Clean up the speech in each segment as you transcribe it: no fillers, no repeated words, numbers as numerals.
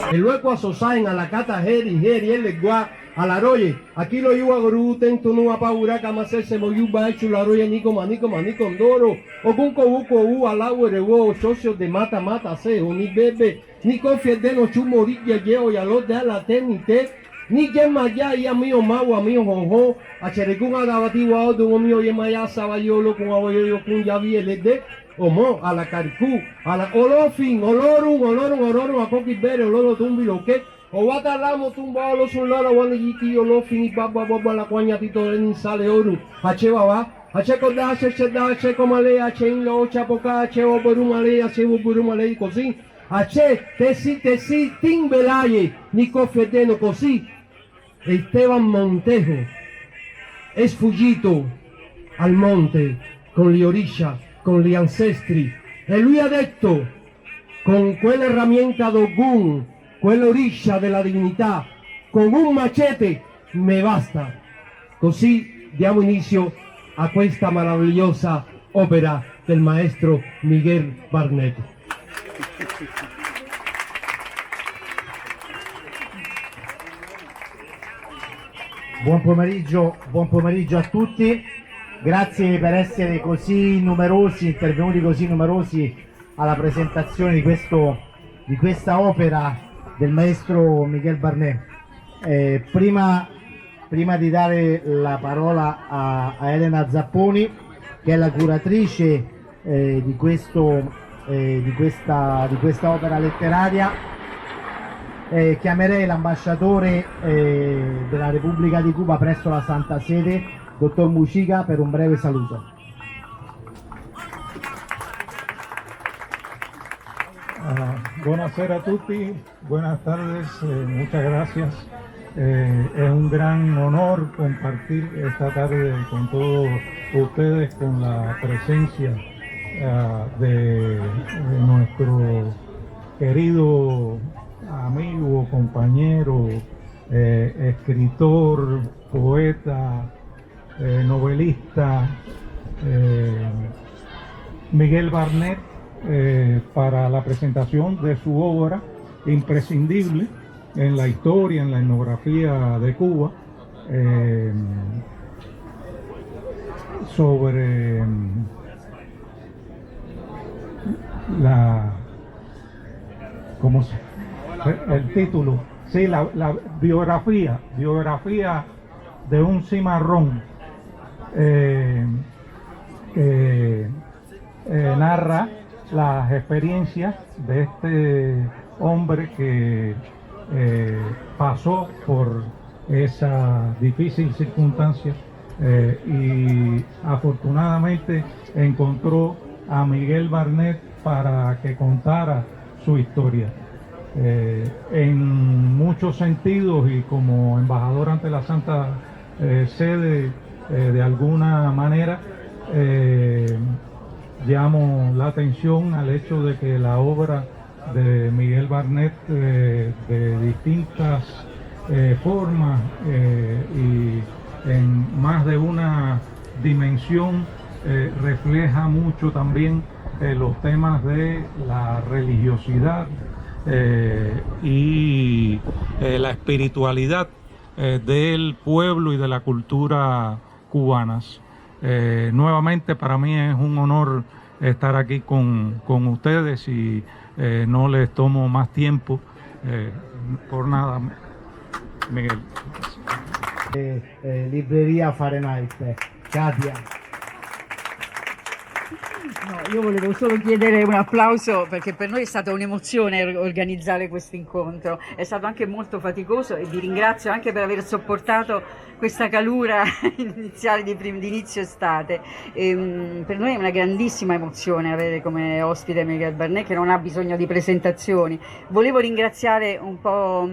E luego asosaen a la cata heri el legua a la roye. Aquí lo iba a gru tento no apagura kama se moyuba hecho la roye ni manico ndoro. O kunko buko al agua rewo socios de mata se o ni bebe ni confie de no chumorilla yeo ya lo de la tenite. Ni yema ya y amigo mago amigo jojo a cherekun agabatiwa o de mío yema ya sabayolo con abayo kun ya vielede. Omo, a la caricú, a la olofin, olorun, a coqui bere, oloro tumbi lo que, o watalamo tumba los un loro, waniki, olofin y baba, la cuaña tito en sale oru, hache baba, hache coda, hache comale, hache in lo chapoca, hache o burumale, hache o burumale, così, hache, tesi, timbelaye, Nico Fedeno, così, Esteban Montejo, es fuggito al monte con gli orisha, con gli ancestri, e lui ha detto, con quell'erramienta d'Ogun, quell'orisha della dignità, con un machete me basta. Così diamo inizio a questa meravigliosa opera del maestro Miguel Barnet. Buon pomeriggio a tutti. Grazie per essere così numerosi, intervenuti così numerosi alla presentazione di questa opera del maestro Miguel Barnet. Prima di dare la parola a Elena Zapponi, che è la curatrice di questa opera letteraria, chiamerei l'ambasciatore della Repubblica di Cuba presso la Santa Sede, Dottor Mujica, per un breve saluto. Buonasera a tutti, buenas tardes, muchas gracias. Es un gran honor compartir esta tarde con todos ustedes, con la presencia de nuestro querido amigo, compañero, escritor, poeta, novelista Miguel Barnet, para la presentación de su obra imprescindible en la historia, en la etnografía de Cuba, sobre el título, sí, la biografía de un cimarrón, que narra las experiencias de este hombre que pasó por esa difícil circunstancia y afortunadamente encontró a Miguel Barnet para que contara su historia. En muchos sentidos, y como embajador ante la Santa Sede, de alguna manera llamo la atención al hecho de que la obra de Miguel Barnet, de distintas formas y en más de una dimensión, refleja mucho también los temas de la religiosidad y la espiritualidad del pueblo y de la cultura cubanas. Nuevamente para mí es un honor estar aquí con ustedes y no les tomo más tiempo. Por nada, Miguel. Libreria Fahrenheit, Katia. No, io volevo solo chiedere un applauso perché per noi è stata un'emozione organizzare questo incontro, è stato anche molto faticoso e vi ringrazio anche per aver sopportato questa calura iniziale di inizio estate. Per noi è una grandissima emozione avere come ospite Miguel Barnet, che non ha bisogno di presentazioni. Volevo ringraziare un po'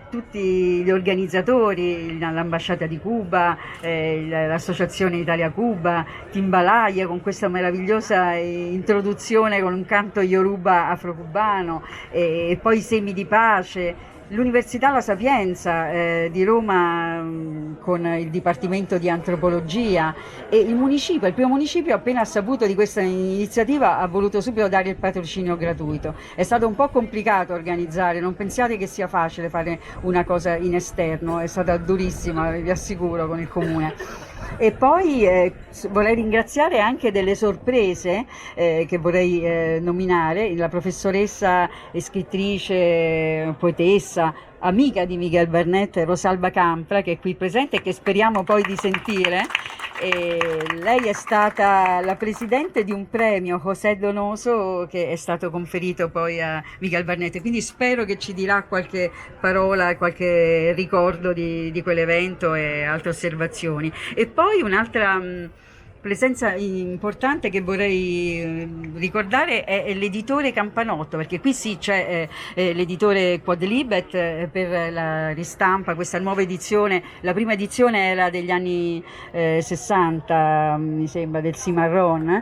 tutti gli organizzatori, l'ambasciata di Cuba, l'associazione Italia-Cuba, Timbalaya, con questa meravigliosa introduzione con un canto yoruba afro-cubano, e poi i Semi di Pace, l'Università La Sapienza di Roma con il Dipartimento di Antropologia e il primo municipio appena saputo di questa iniziativa ha voluto subito dare il patrocinio gratuito. È stato un po' complicato organizzare, non pensiate che sia facile fare una cosa in esterno, è stata durissima, vi assicuro, con il comune. E poi vorrei ringraziare anche delle sorprese che vorrei nominare, la professoressa e scrittrice, poetessa, amica di Miguel Barnet, Rosalba Campra, che è qui presente e che speriamo poi di sentire. Lei è stata la presidente di un premio José Donoso che è stato conferito poi a Miguel Barnet, quindi spero che ci dirà qualche parola, qualche ricordo di quell'evento e altre osservazioni. E poi un'altra presenza importante che vorrei ricordare è l'editore Campanotto, perché qui sì c'è l'editore Quadlibet per la ristampa, questa nuova edizione. La prima edizione era degli anni 60, mi sembra, del Cimarron,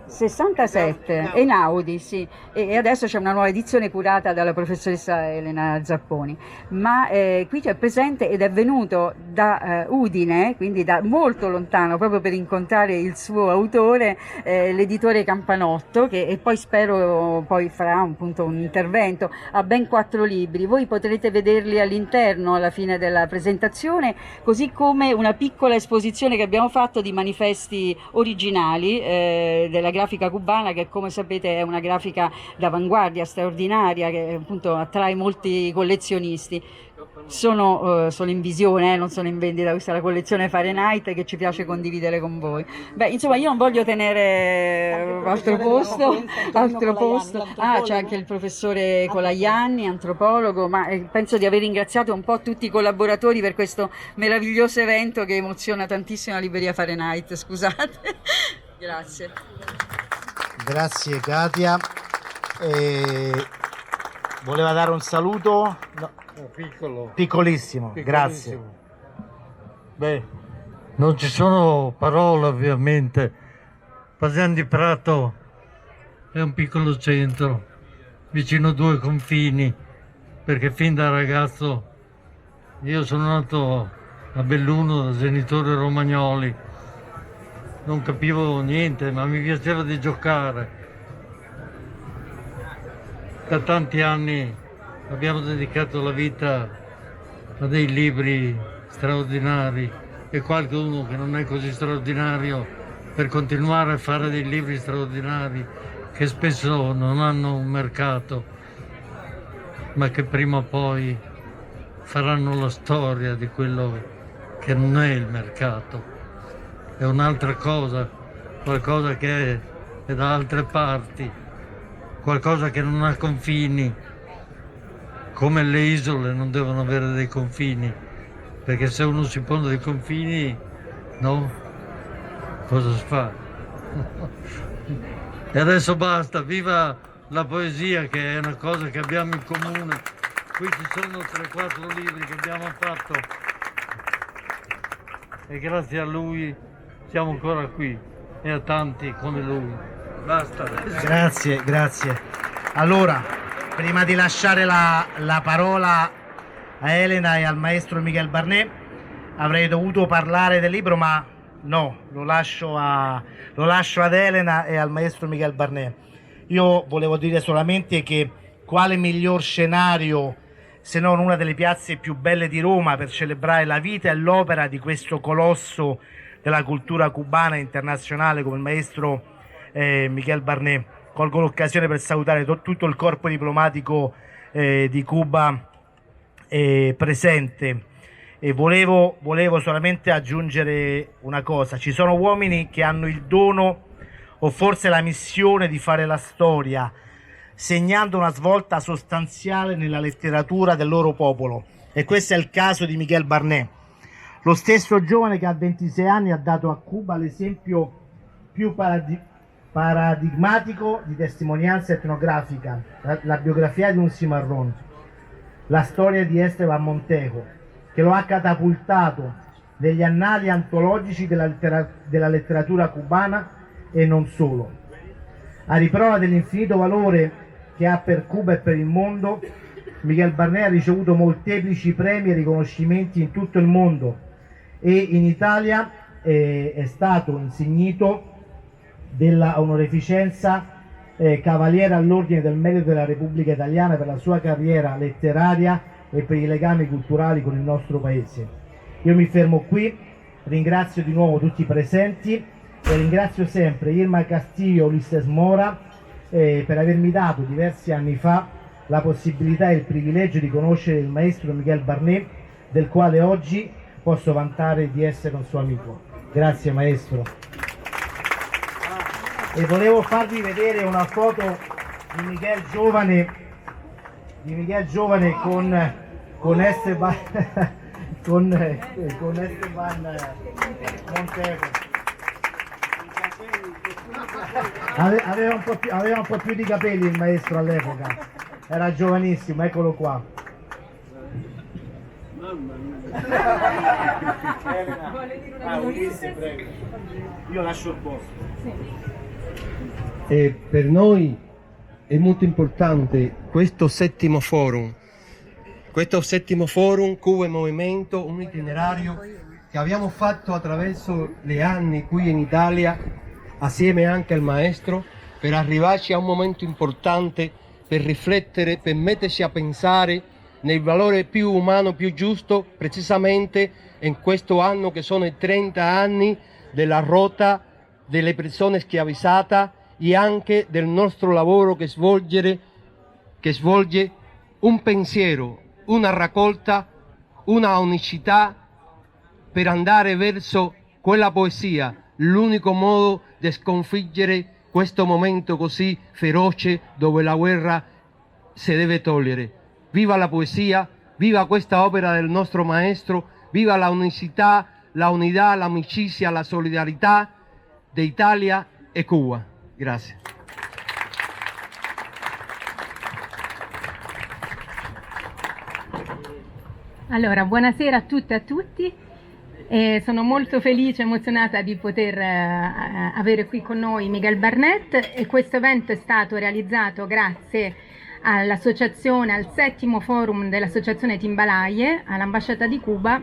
67, Einaudi, sì, e adesso c'è una nuova edizione curata dalla professoressa Elena Zapponi, ma qui c'è presente ed è venuto da Udine, quindi da molto lontano, proprio per incontrare il suo autore, l'editore Campanotto, e poi spero poi farà appunto un intervento. Ha ben 4 libri, voi potrete vederli all'interno alla fine della presentazione, così come una piccola esposizione che abbiamo fatto di manifesti originali della grafica cubana, che come sapete è una grafica d'avanguardia straordinaria che appunto attrae molti collezionisti. Sono in visione, non sono in vendita, questa è la collezione Fahrenheit che ci piace condividere con voi. Beh, insomma, io non voglio tenere altro posto. C'è anche il professore Colaianni, antropologo, ma penso di aver ringraziato un po' tutti i collaboratori per questo meraviglioso evento che emoziona tantissimo la libreria Fahrenheit, scusate. Grazie. Grazie Katia. Voleva dare un saluto? No. Piccolissimo, grazie. Beh, non ci sono parole ovviamente. Paesano di Prato è un piccolo centro, vicino a 2 confini, perché fin da ragazzo io sono nato a Belluno da genitori romagnoli, non capivo niente, ma mi piaceva di giocare. Da tanti anni abbiamo dedicato la vita a dei libri straordinari e qualcuno che non è così straordinario per continuare a fare dei libri straordinari che spesso non hanno un mercato, ma che prima o poi faranno la storia di quello che non è il mercato. È un'altra cosa, qualcosa che è da altre parti, qualcosa che non ha confini. Come le isole non devono avere dei confini, perché se uno si pone dei confini, no? Cosa si fa? E adesso basta, viva la poesia, che è una cosa che abbiamo in comune. Qui ci sono 3-4 libri che abbiamo fatto e grazie a lui siamo ancora qui e a tanti come lui. Basta. Grazie. Allora, prima di lasciare la parola a Elena e al maestro Miguel Barnet, avrei dovuto parlare del libro, ma no, lo lascio ad Elena e al maestro Miguel Barnet. Io volevo dire solamente che quale miglior scenario se non una delle piazze più belle di Roma per celebrare la vita e l'opera di questo colosso della cultura cubana internazionale come il maestro Miguel Barnet. Colgo l'occasione per salutare tutto il corpo diplomatico di Cuba presente e volevo solamente aggiungere una cosa: ci sono uomini che hanno il dono o forse la missione di fare la storia, segnando una svolta sostanziale nella letteratura del loro popolo, e questo è il caso di Miguel Barnet, lo stesso giovane che a 26 anni ha dato a Cuba l'esempio più paradigmatico di testimonianza etnografica, la biografia di un cimarrón, la storia di Esteban Montejo, che lo ha catapultato negli annali antologici della letteratura cubana e non solo. A riprova dell'infinito valore che ha per Cuba e per il mondo, Miguel Barnet ha ricevuto molteplici premi e riconoscimenti in tutto il mondo e in Italia è stato insignito della onorificenza Cavaliere all'Ordine del Merito della Repubblica Italiana per la sua carriera letteraria e per i legami culturali con il nostro paese. Io mi fermo qui, ringrazio di nuovo tutti i presenti e ringrazio sempre Irma Castillo e Ulisses Mora per avermi dato diversi anni fa la possibilità e il privilegio di conoscere il maestro Miguel Barnet, del quale oggi posso vantare di essere un suo amico. Grazie maestro. E volevo farvi vedere una foto di Miguel giovane con Esteban con Esteban Montejo. Aveva un po' più di capelli il maestro all'epoca, era giovanissimo, eccolo qua. Io lascio il posto. E per noi è molto importante questo settimo forum Cuba in Movimento, un itinerario che abbiamo fatto attraverso gli anni qui in Italia assieme anche al maestro per arrivarci a un momento importante per riflettere, per metterci a pensare nel valore più umano, più giusto, precisamente in questo anno che sono i 30 anni della rotta delle persone schiavizzate e anche del nostro lavoro che svolge un pensiero, una raccolta, una unicità per andare verso quella poesia, l'unico modo di sconfiggere questo momento così feroce dove la guerra si deve togliere. Viva la poesia, viva questa opera del nostro maestro, viva la unicità, la unità, l'amicizia, la solidarietà di Italia e Cuba. Grazie. Allora, buonasera a tutte e a tutti. Sono molto felice e emozionata di poter avere qui con noi Miguel Barnet e questo evento è stato realizzato grazie all'associazione, al 7° forum dell'associazione Timbalaye, all'ambasciata di Cuba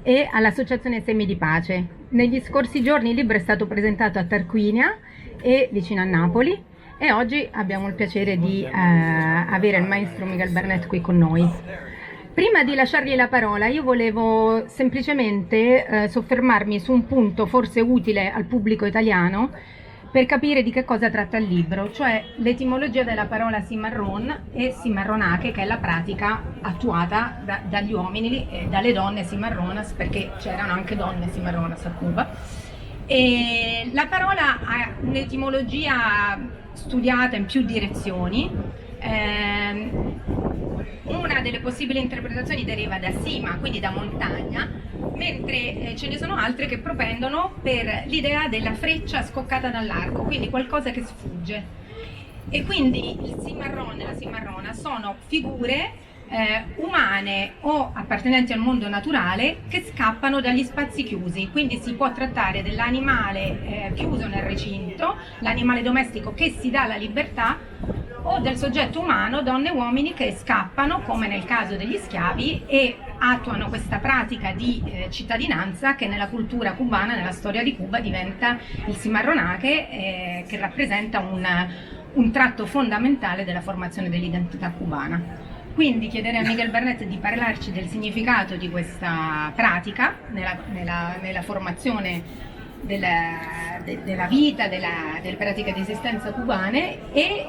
e all'associazione Semi di Pace. Negli scorsi giorni il libro è stato presentato a Tarquinia e vicino a Napoli e oggi abbiamo il piacere di avere il maestro Miguel Barnet qui con noi. Prima di lasciargli la parola io volevo semplicemente soffermarmi su un punto forse utile al pubblico italiano per capire di che cosa tratta il libro, cioè l'etimologia della parola cimarrón e cimarronache, che è la pratica attuata dagli uomini e dalle donne cimarronas, perché c'erano anche donne cimarronas a Cuba. E la parola ha un'etimologia studiata in più direzioni. Una delle possibili interpretazioni deriva da cima, quindi da montagna, mentre ce ne sono altre che propendono per l'idea della freccia scoccata dall'arco, quindi qualcosa che sfugge. E quindi il cimarrón e la cimarrona sono figure umane o appartenenti al mondo naturale che scappano dagli spazi chiusi, quindi si può trattare dell'animale chiuso nel recinto, l'animale domestico che si dà la libertà, o del soggetto umano, donne e uomini che scappano, come nel caso degli schiavi, e attuano questa pratica di cittadinanza che nella cultura cubana, nella storia di Cuba, diventa il cimarronache, che rappresenta un tratto fondamentale della formazione dell'identità cubana. Quindi chiedere a Miguel Barnet di parlarci del significato di questa pratica nella formazione della vita, delle pratiche di esistenza cubane e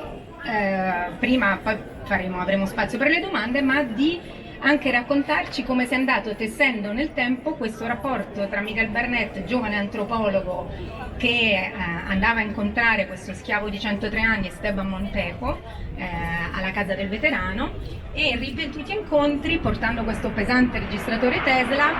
prima poi avremo spazio per le domande, ma di anche raccontarci come si è andato tessendo nel tempo questo rapporto tra Miguel Barnet, giovane antropologo che andava a incontrare questo schiavo di 103 anni, Esteban Montejo, alla casa del veterano, e ripetuti incontri portando questo pesante registratore Tesla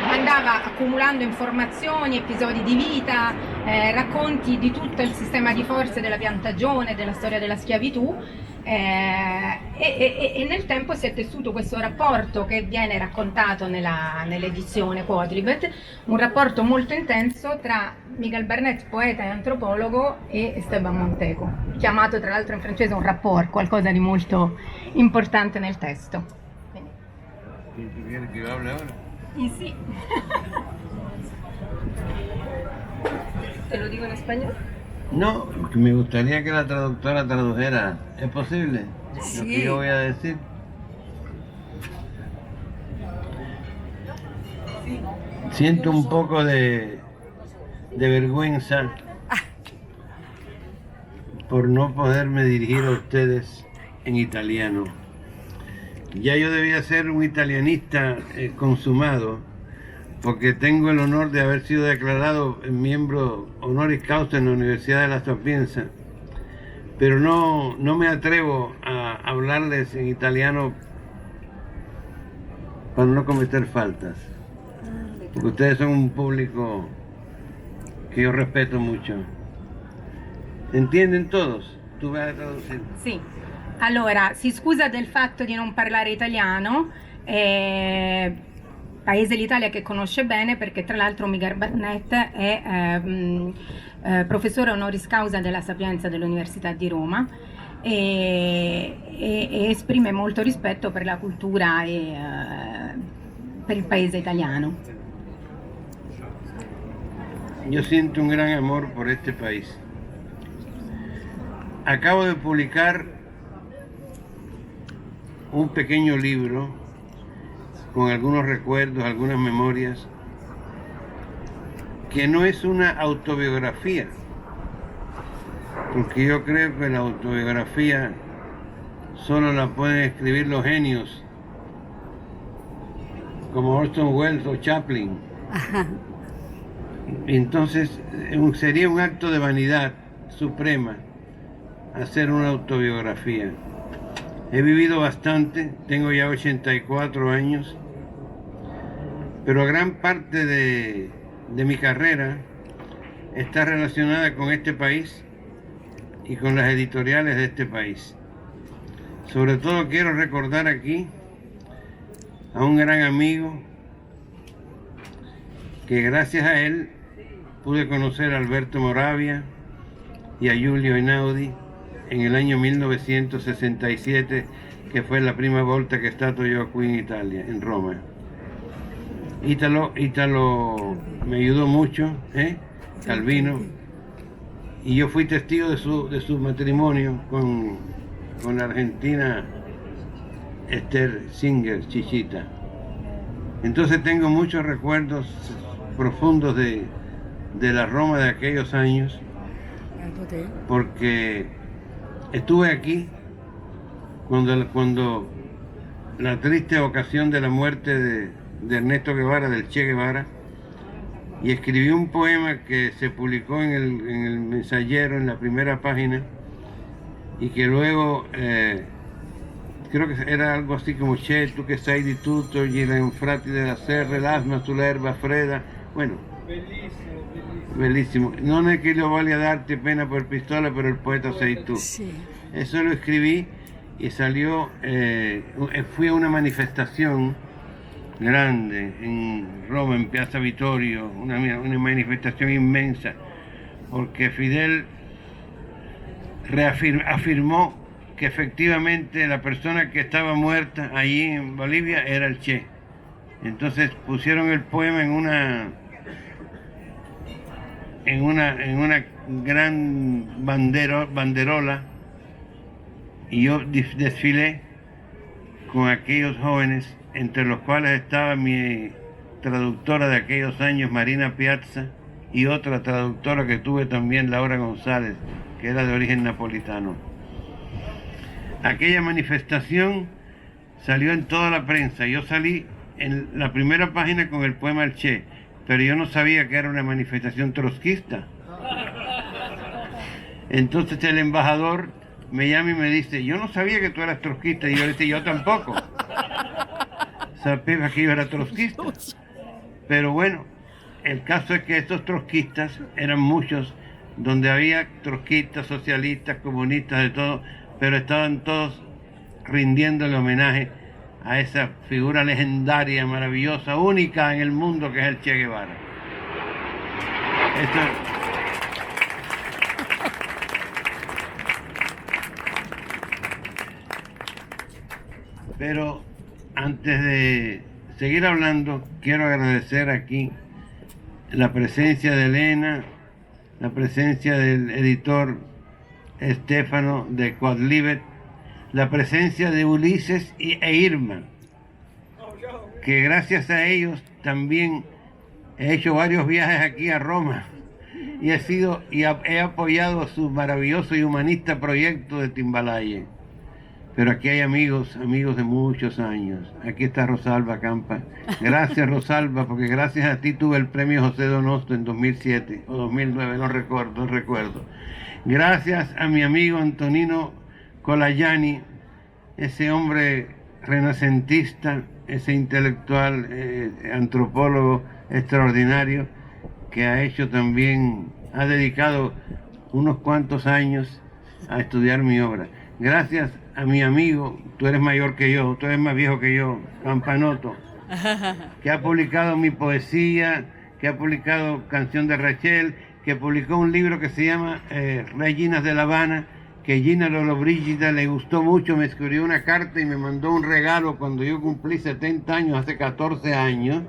andava accumulando informazioni, episodi di vita, racconti di tutto il sistema di forze della piantagione, della storia della schiavitù, e nel tempo si è tessuto questo rapporto che viene raccontato nell'edizione Quodlibet, un rapporto molto intenso tra Miguel Barnett, poeta e antropologo, e Esteban Monteco, chiamato tra l'altro in francese un rapport, qualcosa di molto importante nel testo. ¿Quieres que yo hable ahora? Y sí. ¿Te lo digo en español? No, me gustaría que la traductora tradujera. ¿Es posible? Sí. Lo que yo voy a decir. Siento un poco de vergüenza por no poderme dirigir a ustedes en italiano. Ya yo debía ser un italianista consumado, porque tengo el honor de haber sido declarado miembro honoris causa en la Universidad de La Sapienza, pero no me atrevo a hablarles en italiano para no cometer faltas, porque ustedes son un público que yo respeto mucho. ¿Entienden todos? Tú vas a traducir. Sì, allora si scusa del fatto di non parlare italiano, paese l'Italia che conosce bene, perché tra l'altro Miguel Barnett è professore honoris causa della Sapienza dell'Università di Roma e esprime molto rispetto per la cultura e per il paese italiano. Yo siento un gran amor por este país. Acabo de publicar un pequeño libro con algunos recuerdos, algunas memorias, que no es una autobiografía, porque yo creo que la autobiografía solo la pueden escribir los genios, como Orson Welles o Chaplin. Entonces sería un acto de vanidad suprema hacer una autobiografía. He vivido bastante, tengo ya 84 años, pero gran parte de mi carrera está relacionada con este país y con las editoriales de este país. Sobre todo quiero recordar aquí a un gran amigo que gracias a él pude conocer a Alberto Moravia y a Giulio Einaudi en el año 1967, que fue la prima volta che è stato io qui in Italia, en Roma. Italo me ayudó mucho, Calvino, y yo fui testigo de su matrimonio con la argentina Esther Singer, Chichita. Entonces tengo muchos recuerdos profundos de la Roma de aquellos años, porque estuve aquí cuando la triste ocasión de la muerte de Ernesto Guevara, del Che Guevara, y escribí un poema que se publicó en el Mensajero, en la primera página, y que luego creo que era algo así como Che, tu che sai di tutto, gli infrati della serre, l'asma sull'erba fredda. Bueno, bellísimo. No es que lo vaya a darte pena por pistola, pero el poeta sei tú. Sí. Eso lo escribí y salió, fui a una manifestación grande en Roma, en Piazza Vittorio, una manifestación inmensa, porque Fidel afirmó que efectivamente la persona que estaba muerta allí en Bolivia era el Che. Entonces pusieron el poema en una gran banderola, y yo desfilé con aquellos jóvenes, entre los cuales estaba mi traductora de aquellos años, Marina Piazza, y otra traductora que tuve también, Laura González, que era de origen napolitano. Aquella manifestación salió en toda la prensa. Yo salí en la primera página con el poema El Che, pero yo no sabía que era una manifestación trotskista. Entonces el embajador me llama y me dice, yo no sabía que tú eras trotskista. Y yo le dije, yo tampoco. Sabía que yo era trotskista. Pero bueno, el caso es que estos trotskistas eran muchos, donde había trotskistas, socialistas, comunistas, de todo, pero estaban todos rindiéndole homenaje a esa figura legendaria, maravillosa, única en el mundo que es el Che Guevara. Pero antes de seguir hablando, quiero agradecer aquí la presencia de Elena, la presencia del editor Estefano de Quadlibet, la presencia de Ulises e Irma, que gracias a ellos también he hecho varios viajes aquí a Roma y he apoyado su maravilloso y humanista proyecto de Timbalaye. Pero aquí hay amigos de muchos años. Aquí está Rosalba Campa. Gracias, Rosalba, porque gracias a ti tuve el premio José Donoso en 2007 o 2009, no recuerdo. Gracias a mi amigo Antonino Colayani, ese hombre renacentista, ese intelectual, antropólogo extraordinario, que ha dedicado unos cuantos años a estudiar mi obra. Gracias a mi amigo, tú eres mayor que yo, tú eres más viejo que yo, Campanoto, que ha publicado mi poesía, que ha publicado Canción de Rachel, que publicó un libro que se llama Reginas de La Habana, que Gina Lollobrigida le gustó mucho, me escribió una carta y me mandó un regalo cuando yo cumplí 70 años, hace 14 años.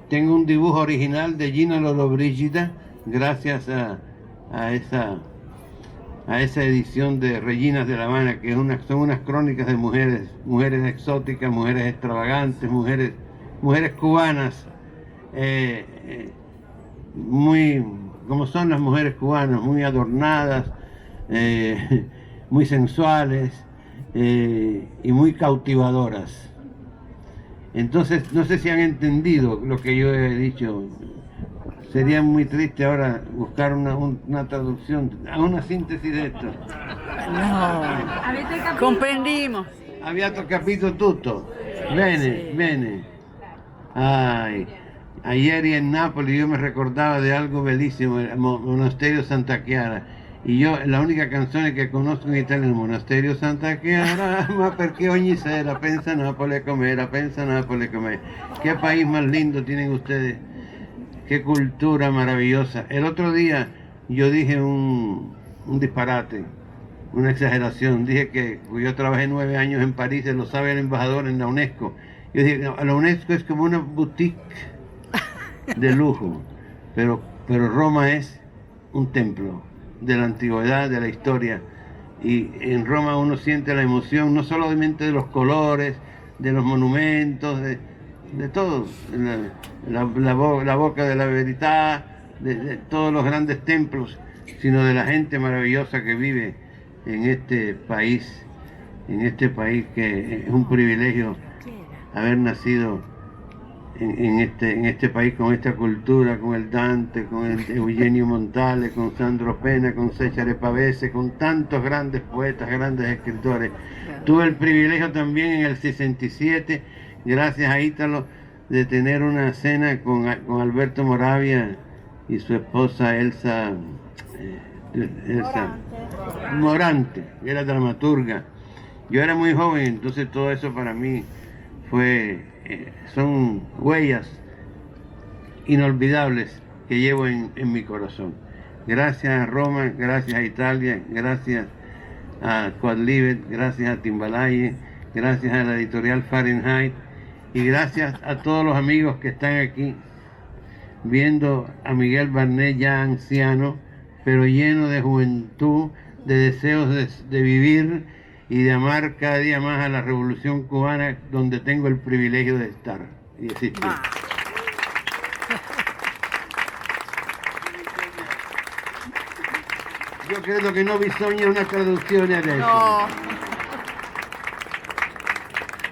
Tengo un dibujo original de Gina Lollobrigida, gracias a esa edición de Reginas de La Habana, que son unas crónicas de mujeres exóticas, mujeres extravagantes, mujeres cubanas, muy como son las mujeres cubanas, muy adornadas, muy sensuales y muy cautivadoras. Entonces, no sé si han entendido lo que yo he dicho. Sería muy triste ahora buscar una traducción, una síntesis de esto. No, comprendimos. Abbiate capito tutto. Bene. Ay, ayer en Nápoles yo me recordaba de algo bellísimo, el Monasterio Santa Chiara. Y yo, la única canzone che conosco in italiano, Monasterio Santa Chiara, ma perché ogni sera pensa Nápoles com'era, pensa Nápoles com'era. Qué país más lindo tienen ustedes, qué cultura maravillosa. El otro día yo dije un disparate, una exageración. Dije que yo trabajé 9 años en París, lo sabe el embajador en la UNESCO. Yo dije, la UNESCO es como una boutique de lujo, pero Roma es un templo de la antigüedad, de la historia, y en Roma uno siente la emoción no solamente de los colores, de los monumentos, de todo, la boca de la verità, de todos los grandes templos, sino de la gente maravillosa que vive en este país que es un privilegio haber nacido en este país, con esta cultura, con el Dante, con el Eugenio Montale, con Sandro Pena, con Cesare Pavese, con tantos grandes poetas, grandes escritores. Tuve el privilegio también en el 67, gracias a Ítalo, de tener una cena con Alberto Moravia y su esposa Elsa Morante, que era dramaturga. Yo era muy joven, entonces todo eso para mí son huellas inolvidables que llevo en mi corazón. Gracias a Roma, gracias a Italia, gracias a Quadlibet, gracias a Timbalaye, gracias a la editorial Fahrenheit y gracias a todos los amigos que están aquí viendo a Miguel Barnet ya anciano, pero lleno de juventud, de deseos de vivir y de amar cada día más a la Revolución Cubana, donde tengo el privilegio de estar y existir. Io credo che non bisogna una traduzione adesso. No.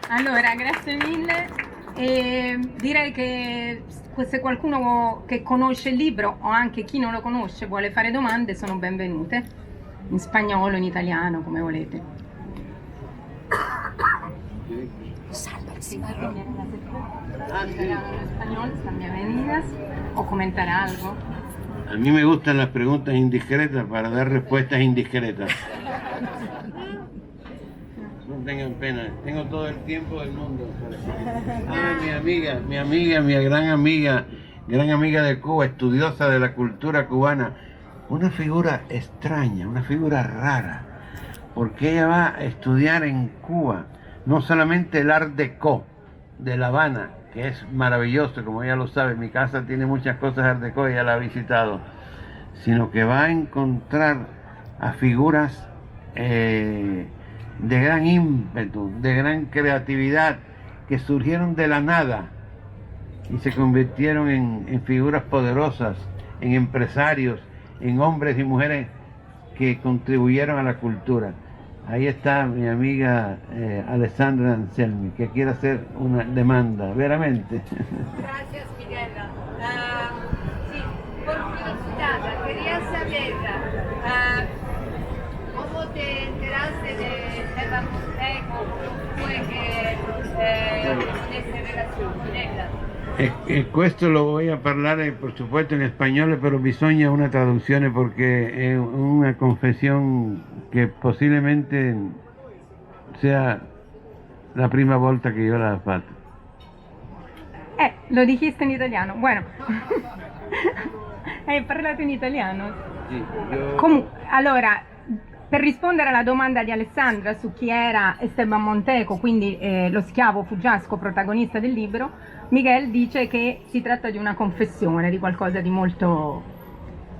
Allora, grazie mille. E direi che se qualcuno che conosce il libro o anche chi non lo conosce vuole fare domande, sono benvenute. In spagnolo, in italiano, come volete. Salva el cigarro. En español, están bienvenidas. o comentar algo. A mí me gustan las preguntas indiscretas para dar respuestas indiscretas. No tengan pena, tengo todo el tiempo del mundo. Mi amiga, mi gran amiga de Cuba, estudiosa de la cultura cubana, una figura extraña, una figura rara, porque ella va a estudiar en Cuba no solamente el Art Deco de La Habana, que es maravilloso, como ella lo sabe, mi casa tiene muchas cosas Art Deco, ella la ha visitado, sino que va a encontrar a figuras de gran ímpetu, de gran creatividad, que surgieron de la nada y se convirtieron en figuras poderosas, en empresarios, en hombres y mujeres que contribuyeron a la cultura. Ahí está mi amiga Alessandra Anselmi, que quiere hacer una demanda, veramente. Gracias, Miguel. Sí, por curiosidad, quería saber cómo te enteraste de Esteban Monteco, cómo fue que esta relación con ella. Questo lo voy a parlare por supuesto in spagnolo, però bisogna una traduzione perché è una confessione che possibilmente sia la prima volta che io l'ho fatta. Lo dijiste in italiano. Bueno. Hai parlato in italiano? Sì, allora, per rispondere alla domanda di Alessandra su chi era Esteban Monteco, quindi lo schiavo fuggiasco protagonista del libro, Miguel dice che si tratta di una confessione, di qualcosa di molto...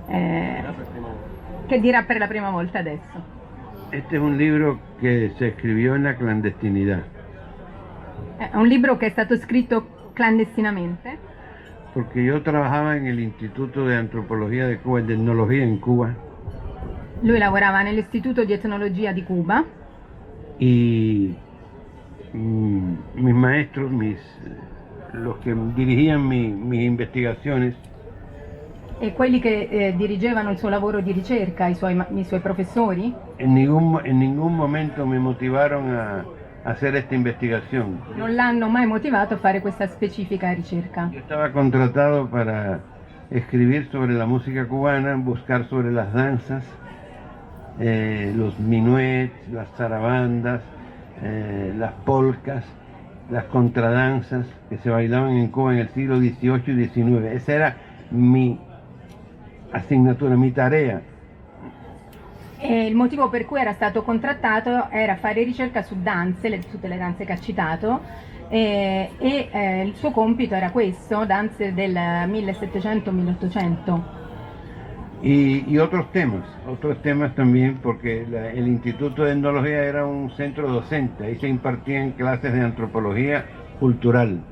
che dirà per la prima volta adesso. Este es un libro que se escribió en la clandestinidad. È un libro che è stato scritto clandestinamente. Porque yo trabajaba en el Instituto de Antropología de Cuba, de Etnología en Cuba. Lui lavorava nell'Istituto di Etnologia di Cuba. Y mis maestros, los que dirigían mis investigaciones, E quelli che dirigevano il suo lavoro di ricerca, i suoi professori, en ningún momento me motivaron a hacer esta investigación. non l'hanno mai motivato a fare questa specifica ricerca. Yo estaba contratado para escribir sobre la música cubana, buscar sobre las danzas, los minuets, las zarabandas, las polcas, las contradanzas que se bailaban en Cuba en el siglo XVIII y XIX. Esa era mi asignatura, mi tarea. E il motivo per cui era stato contrattato era fare ricerca su danze, tutte le danze che ha citato, il suo compito era questo, danze del 1700-1800. Y otros temas también, porque el Instituto de Etnología era un centro docente, ahí se impartían clases de antropología cultural.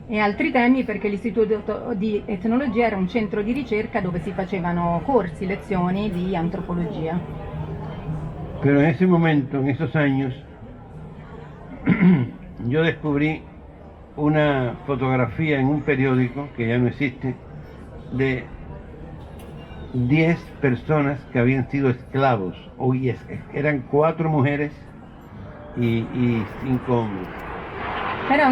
E altri temi perché l'Istituto di Etnologia era un centro di ricerca dove si facevano corsi, lezioni di antropologia. Pero en ese momento, en esos años, yo descubrí una fotografía en un periódico, que ya no existe, de 10 personas que habían sido esclavos. Hoy eran 4 mujeres y 5 hombres. Però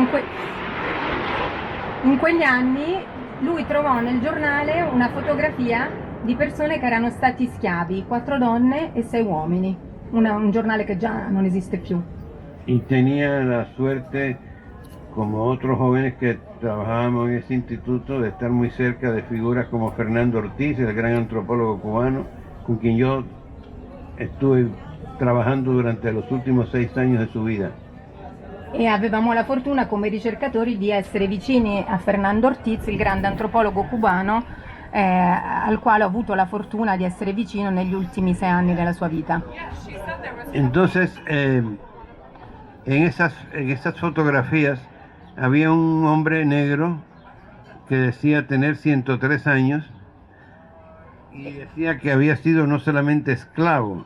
in quegli anni lui trovò nel giornale una fotografia di persone che erano stati schiavi, 4 donne e 6 uomini, un giornale che già non esiste più. Y tenía la suerte, como otros jóvenes que trabajábamos en ese instituto, de estar muy cerca de figuras como Fernando Ortiz, el gran antropólogo cubano, con quien yo estuve trabajando durante los últimos 6 años de su vida. E avevamo la fortuna come ricercatori di essere vicini a Fernando Ortiz, il grande antropologo cubano, al quale ho avuto la fortuna di essere vicino negli ultimi 6 anni della sua vita. Entonces, en esas fotografías había un hombre negro que decía tener 103 años y decía que había sido no solamente esclavo,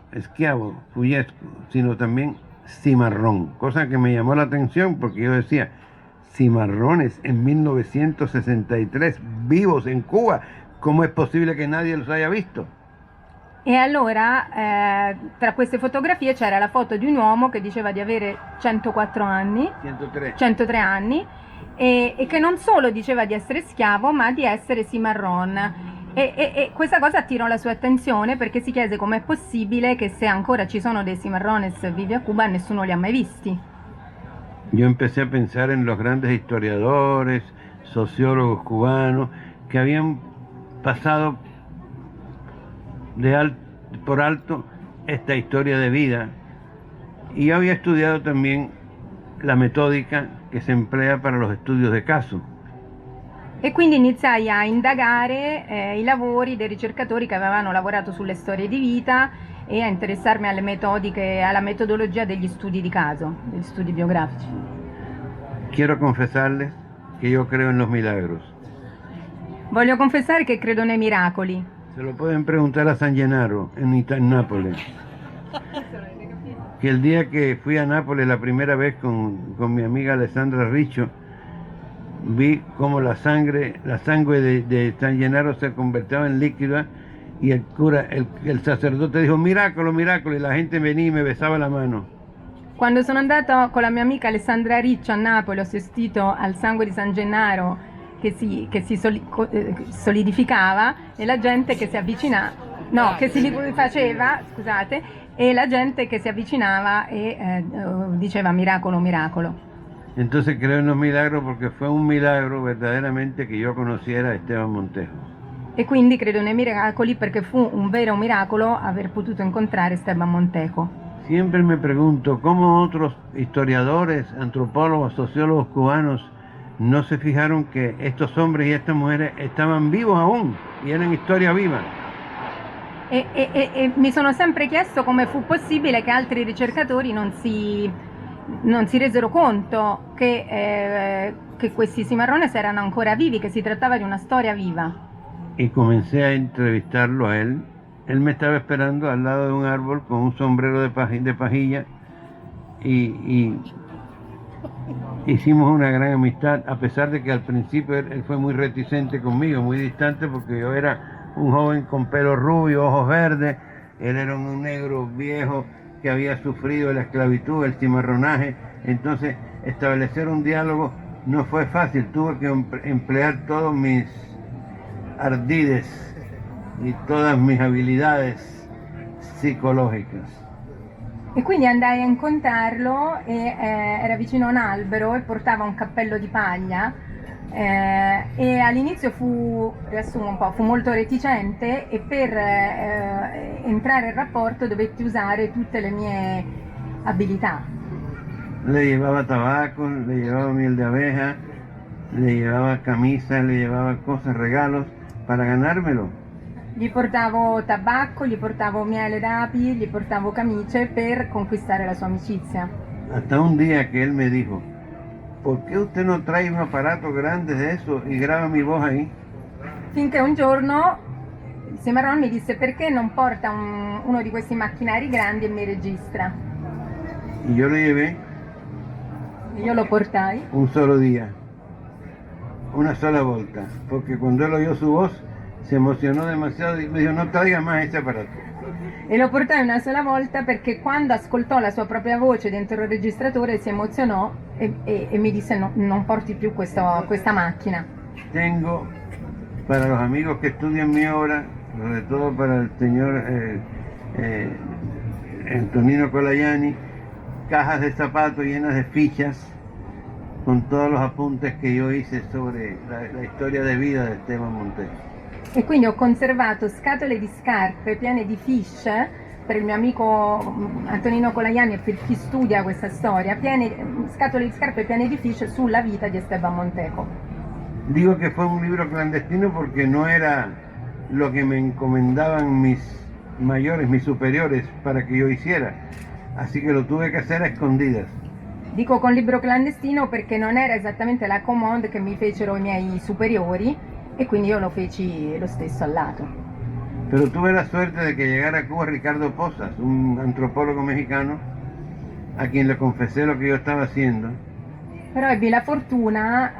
fuyesco, sino también cimarrón, cosa que me llamó la atención porque yo decía, cimarrones en 1963 vivos en Cuba, ¿cómo es posible que nadie los haya visto? E allora tra queste fotografie c'era la foto di un uomo che diceva di avere 104 anni, 103 anni, e che non solo diceva di essere schiavo, ma di essere cimarrón. E questa cosa attirò la sua attenzione perché si chiese com'è possibile che se ancora ci sono dei cimarrones vivi a Cuba nessuno li ha mai visti. Yo empecé a pensar en los grandes historiadores, sociólogos cubanos que habían pasado por alto esta historia de vida, y yo había estudiado también la metódica que se emplea para los estudios de caso. E quindi iniziai a indagare i lavori dei ricercatori che avevano lavorato sulle storie di vita e a interessarmi alle metodiche, alla metodologia degli studi di caso, degli studi biografici. Quiero confesarles que yo creo en los milagros. Voglio confessare che credo nei miracoli. Se lo pueden preguntar a San Gennaro en Nápoles. Que el día que fui a Nápoles la primera vez con mi amiga Alessandra Riccio, vi como la sangre de San Gennaro se convertía en líquida, y el cura, el sacerdote dijo miracolo, miracolo, y la gente venía y me besaba la mano. Quando sono andato con la mia amica Alessandra Riccio a Napoli, ho assistito al sangue di San Gennaro che si solidificava e la gente che si avvicinava, che si faceva, scusate, e la gente che si avvicinava e diceva miracolo, miracolo. Entonces creo en los milagros porque fue un milagro verdaderamente que yo conociera a Esteban Montejo. E quindi credo nei miracoli perché fu un vero miracolo aver potuto incontrare Esteban Montejo. Siempre me pregunto cómo otros historiadores, antropólogos, sociólogos cubanos no se fijaron que estos hombres y estas mujeres estaban vivos aún y eran historia viva. E mi sono sempre chiesto come fu possibile che altri ricercatori non si resero conto che questi cimarrones erano ancora vivi, che si trattava di una storia viva. Y comencé a entrevistarlo a él. Él me estaba esperando al lado de un árbol con un sombrero de pajilla y hicimos una gran amistad, a pesar de que al principio él fue muy reticente conmigo, muy distante, porque yo era un joven con pelo rubio, ojos verdes, él era un negro viejo que había sufrido la esclavitud, el cimarronaje. Entonces establecer un diálogo no fue fácil, tuve que emplear todos mis ardides y todas mis habilidades psicológicas. E quindi andai a incontrarlo e era vicino a un albero e portava un cappello di paglia e all'inizio riassumo un po', fu molto reticente e per entrare in rapporto dovetti usare tutte le mie abilità. Le llevaba tabaco, le llevaba miel de abeja, le llevaba camisas, le llevaba cosas, regalos para ganármelo. Gli portavo tabacco, gli portavo miele d'api, gli portavo camicie per conquistare la sua amicizia. Hasta un día que él me dijo, ¿por qué usted no trae un aparato grande de eso y graba mi voz ahí? Finché un giorno il cimarrón mi disse perché non porta uno di questi macchinari grandi e mi registra. Y yo le llevé Io lo portai. un solo día, una sola volta, porque cuando él oyó su voz se emocionó demasiado y me dijo no traiga más ese aparato. E lo portai una sola volta perché quando ascoltò la sua propria voce dentro il registratore si emozionò e mi disse no, non porti più questa macchina. Tengo para los amigos que estudian mi obra, sobre todo para el señor Antonino Colayani, cajas de zapatos llenas de fichas con todos los apuntes que yo hice sobre la historia de vida de Esteban Montejo. E quindi ho conservato scatole di scarpe piene di fiche per il mio amico Antonino Colayani e per chi studia questa storia, scatole di scarpe piene di fiche sulla vita di Esteban Montejo. Digo que fue un libro clandestino porque no era lo que me encomendaban mis mayores, mis superiores para que yo hiciera, así que lo tuve que hacer a escondidas. Dico con libro clandestino perché non era esattamente la commande che mi fecero i miei superiori e quindi io lo feci lo stesso al lato. Pero tuve la suerte de que llegara a Cuba Ricardo Posas, un antropólogo mexicano, a quien le confesé lo que yo estaba haciendo. Però ebbi la fortuna,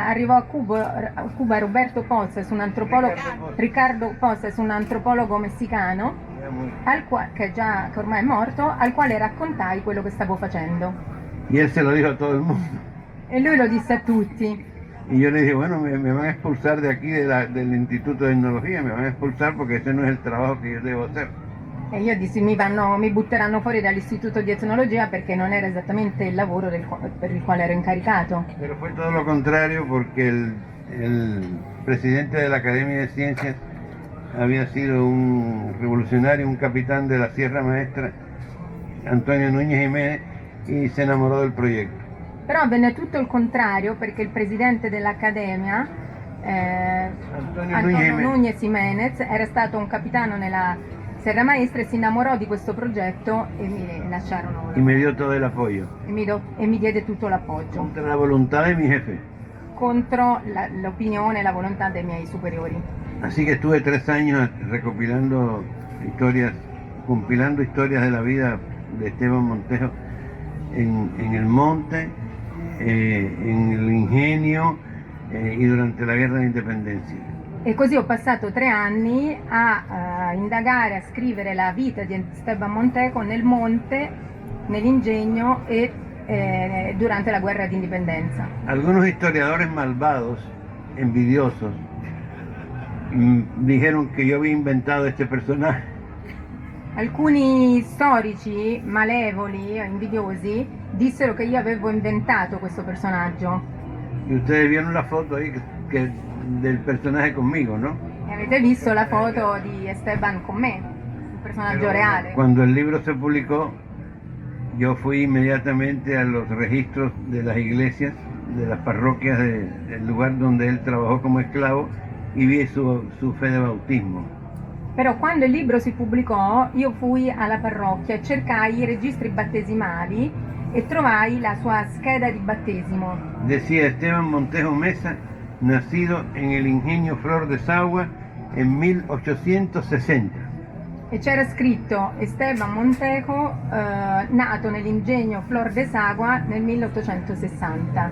arrivò a Cuba Roberto Posas, un antropologo, Ricardo Posas, un antropologo messicano, che ormai è morto, al quale raccontai quello che stavo facendo. Y él se lo dijo a todo el mundo. E lui lo disse a tutti. Y yo le dije, bueno, me van a expulsar de aquí, del Instituto de Etnología, me van a expulsar porque ese no es el trabajo que yo debo hacer. E io dissi mi butteranno fuori dall'istituto di etnologia perché non era esattamente il lavoro per il quale ero incaricato. Pero fue todo lo contrario porque el presidente de la Academia de Ciencias había sido un revolucionario, un capitán de la Sierra Maestra, Antonio Núñez Jiménez, y se enamoró del proyecto. Però avvenne tutto il contrario perché il presidente dell'Accademia, Antonio Núñez Jiménez, era stato un capitano nella Sierra Maestra e si innamorò di questo progetto e mi lasciarono. Y me dio todo el apoyo. E mi diede tutto l'appoggio. Contra la voluntad de mi jefe. Contro l'opinione e la volontà dei miei superiori. Así que estuve 3 años recopilando historias, compilando historias de la vida de Esteban Montejo en el monte, en el ingenio y durante la guerra de independencia. E così ho passato 3 anni a indagare, a scrivere la vita di Esteban Montejo nel monte, nell'ingegno e durante la guerra di indipendenza. Algunos historiadores malvados, envidiosos, dijeron que yo había inventado este personaje. Alcuni storici malevoli, invidiosi, dissero che io avevo inventato questo personaggio. Y ustedes vieron la foto ahí del personaje conmigo, ¿no? E avete visto la foto di Esteban con me, un personaggio reale. Cuando el libro se publicó, yo fui inmediatamente a los registros de las iglesias, de las parroquias del lugar donde él trabajó como esclavo y vi su fe de bautismo. Però quando il libro si pubblicò, io fui alla parrocchia, cercai i registri battesimali e trovai la sua scheda di battesimo. Decía Esteban Montejo Mesa, nacido en el ingenio Flor de Sagua en 1860. E c'era scritto Esteban Montejo, nato nell'ingegno Flor de Sagua nel 1860.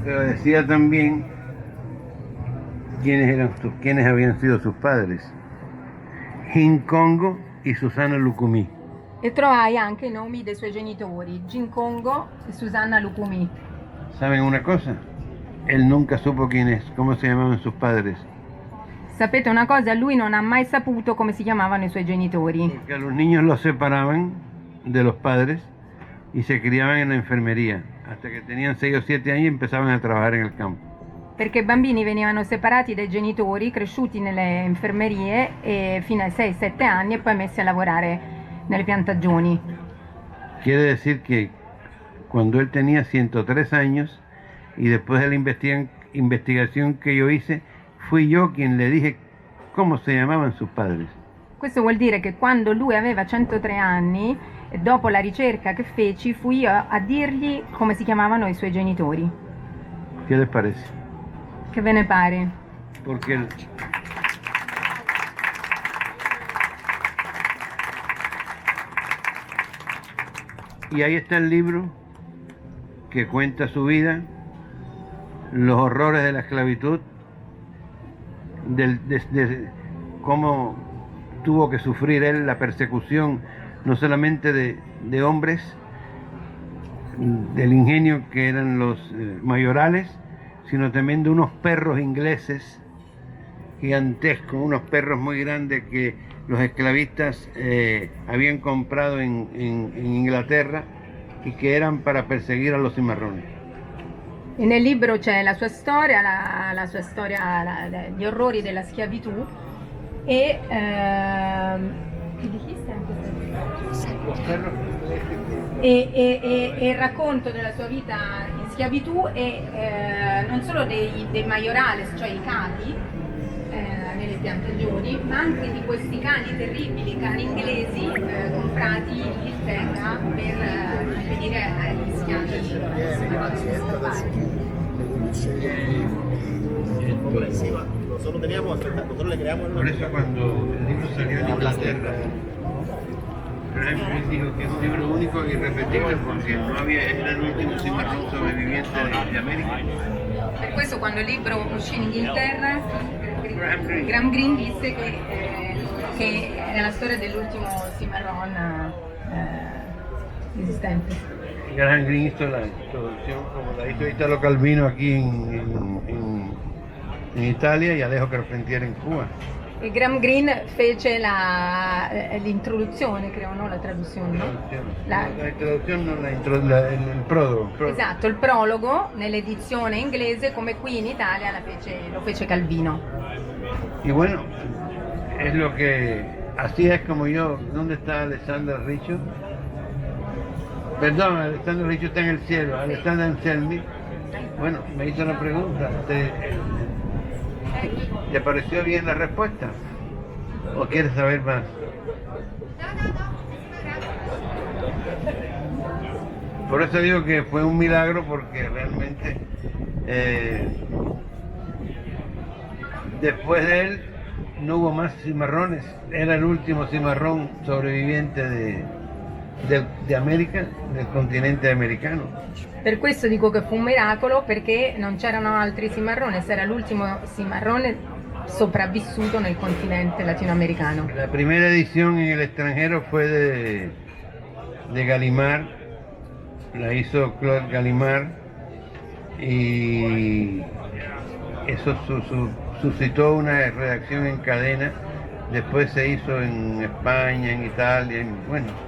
Pero decía también quiénes habían sido sus padres. Jincongo y Susana Lucumí. E trovai anche i nomi dei suoi genitori, Jincongo e Susanna Lucumí. ¿Saben una cosa? Él nunca supo cómo se llamaban sus padres. Sapete una cosa? Lui non ha mai saputo come si chiamavano i suoi genitori. Porque a los niños los separaban de los padres y se criaban en la enfermería. Hasta que tenían 6 o 7 años y empezaban a trabajar en el campo. Perché i bambini venivano separati dai genitori, cresciuti nelle infermerie e fino ai 6-7 anni e poi messi a lavorare nelle piantagioni. Quiere decir que cuando él tenía 103 años y después de la investigación que yo hice, fui yo quien le dije cómo se llamaban sus padres. Questo vuol dire che quando lui aveva 103 anni, dopo la ricerca che feci, fui io a dirgli come si chiamavano i suoi genitori. ¿Qué les parece? Che ve ne pare? Porque y ahí está el libro que cuenta su vida, los horrores de la esclavitud, de cómo tuvo que sufrir él la persecución no solamente de hombres del ingenio que eran los mayorales, sino también de unos perros ingleses gigantescos, unos perros muy grandes que los esclavistas habían comprado en Inglaterra y que eran para perseguir a los cimarrones. E nel libro c'è la sua storia, la sua storia, gli orrori della schiavitù e che dijiste anche e il racconto della sua vita in schiavitù e non solo dei maiorales, cioè i capi nelle piantagioni, ma anche di questi cani terribili, cani inglesi comprati in Inghilterra per impedire agli schiavi. Nosotros teníamos, nosotros le creamos. Por eso cuando el libro salió en Inglaterra, Graham dijo que es un libro único e irrepetible porque no había, era el último cimarrón sobreviviente de América. Per questo quando il libro uscì in Inghilterra, Graham Greene disse che era la storia dell'ultimo cimarron esistente. Graham Greene hizo la introducción, como la hizo Italo Calvino aquí en Italia y Alejo Carpentier en Cuba. E Graham Greene fece l'introduzione, credo, no? La traduzione, no? La introduzione, non il prologo. Esatto, il prologo nell'edizione inglese, come qui in Italia lo fece Calvino. Y bueno, es lo que, así es como yo. ¿Dónde está Alessandra Riccio? Perdón, Alessandra Riccio está en el cielo. Alessandra Anselmi, bueno, me hizo la pregunta. ¿Te pareció bien la respuesta? ¿O quieres saber más? Por eso digo que fue un milagro, porque realmente después de él no hubo más cimarrones. Era el último cimarrón sobreviviente de América, del continente americano. Per questo dico che fu un miracolo, perché non c'erano altri cimarrones, era l'ultimo cimarrone sopravvissuto nel continente latinoamericano. La primera edición en el extranjero fue de Gallimard, la hizo Claude Gallimard, y eso suscitó una reacción en cadena. Después se hizo en España, en Italia, bueno,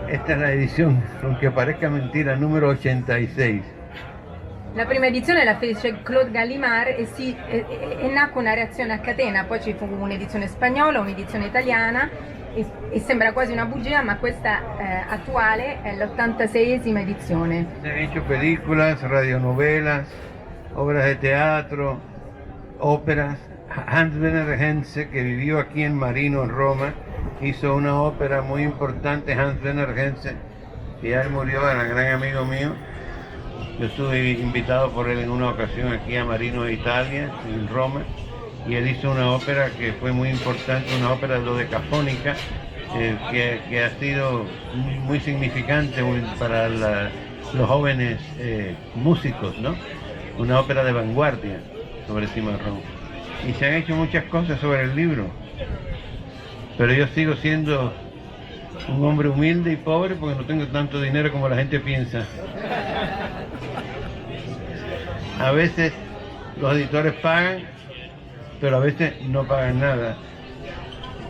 esta es la edición, aunque parezca mentira, número 86. La prima edizione la fece Claude Gallimard e nacque una reazione a catena, poi ci fu un'edizione spagnola, un'edizione italiana e sembra quasi una bugia, ma questa attuale è l'86esima edizione. Se han hecho películas, radionovelas, obras de teatro, óperas. Hans Werner Henze, que vivió aquí en Marino, en Roma, hizo una ópera muy importante. Hans Werner Henze, que ya él murió, era un gran amigo mío. Yo estuve invitado por él en una ocasión aquí a Marino, Italia, en Roma, y él hizo una ópera que fue muy importante, una ópera dodecafónica, que ha sido muy significante para los jóvenes músicos, ¿no? Una ópera de vanguardia sobre cimarrón. Y se han hecho muchas cosas sobre el libro, pero yo sigo siendo un hombre humilde y pobre porque no tengo tanto dinero como la gente piensa. A veces los editores pagan, pero a veces no pagan nada.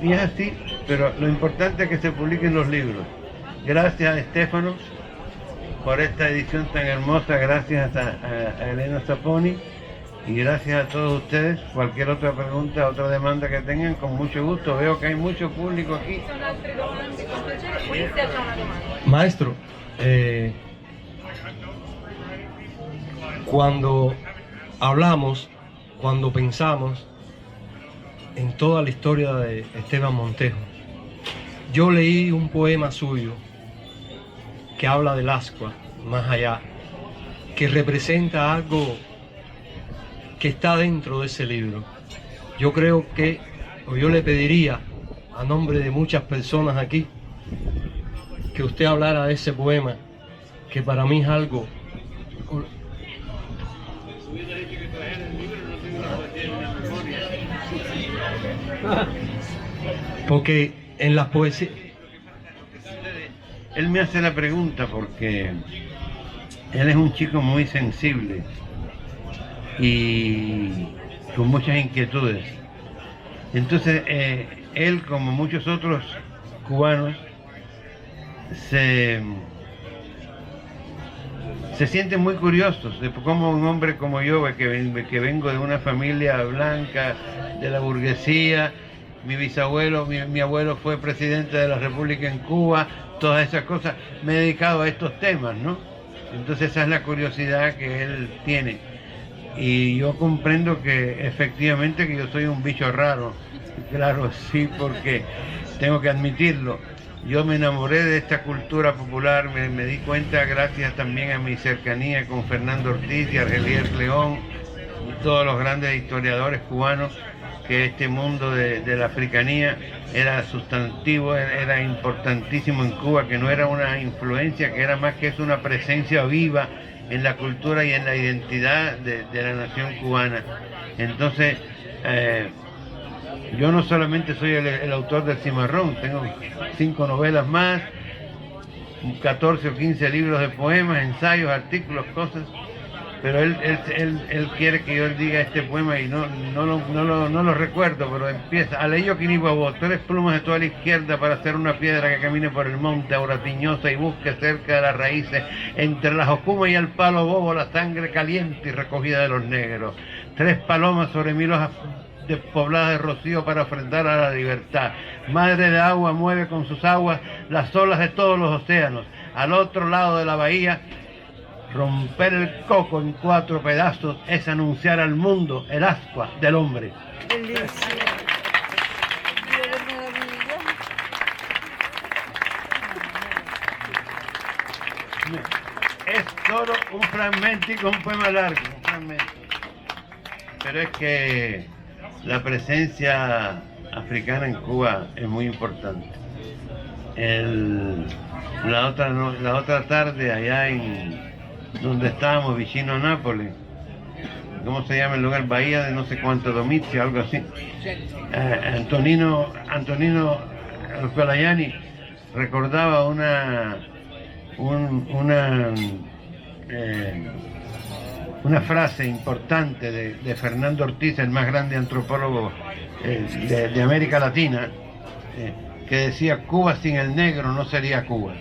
Y es así, pero lo importante es que se publiquen los libros. Gracias a Stefano por esta edición tan hermosa, gracias a Elena Saponi. Y gracias a todos ustedes. Cualquier otra pregunta, otra demanda que tengan, con mucho gusto. Veo que hay mucho público aquí. Maestro, cuando hablamos, cuando pensamos en toda la historia de Esteban Montejo, yo leí un poema suyo que habla del ascua, más allá, que representa algo que está dentro de ese libro. Yo creo que, o yo le pediría a nombre de muchas personas aquí, que usted hablara de ese poema, que para mí es algo... Porque en las poesías... Él me hace la pregunta porque él es un chico muy sensible y con muchas inquietudes. Entonces, él, como muchos otros cubanos, se sienten muy curiosos de cómo un hombre como yo, que vengo de una familia blanca, de la burguesía, mi bisabuelo, mi abuelo fue presidente de la República en Cuba, todas esas cosas, me he dedicado a estos temas, ¿no? Entonces esa es la curiosidad que él tiene. Y yo comprendo que efectivamente que yo soy un bicho raro, claro, sí, porque tengo que admitirlo. Yo me enamoré de esta cultura popular, me di cuenta gracias también a mi cercanía con Fernando Ortiz y Argelier León y todos los grandes historiadores cubanos, que este mundo de la africanía era sustantivo, era importantísimo en Cuba, que no era una influencia, que era más que es una presencia viva en la cultura y en la identidad de la nación cubana. Entonces, yo no solamente soy el autor del Cimarrón, tengo 5 novelas más, 14 o 15 libros de poemas, ensayos, artículos, cosas, pero él quiere que yo diga este poema y no lo recuerdo, pero empieza: Aleyo Quinihuabo, tú eres plumas de toda la izquierda para hacer una piedra que camine por el monte auratiñosa y busque cerca de las raíces, entre las ocumas y el palo bobo, la sangre caliente y recogida de los negros. 3 palomas sobre 1000 hojas pobladas de rocío para ofrendar a la libertad. Madre de agua, mueve con sus aguas las olas de todos los océanos. Al otro lado de la bahía, romper el coco en 4 pedazos es anunciar al mundo el ascua del hombre. Bellissimo. Che meraviglia. Es solo un fragmentico, un poema largo, un fragmento. Pero es que la presencia africana en Cuba es muy importante. La otra tarde allá en donde estábamos, vicino a Nápoles, ¿cómo se llama el lugar? Bahía de no sé cuánto, Domicio, algo así. Antonino Alcolayani recordaba una frase importante de Fernando Ortiz, el más grande antropólogo de América Latina, que decía: Cuba sin el negro no sería Cuba.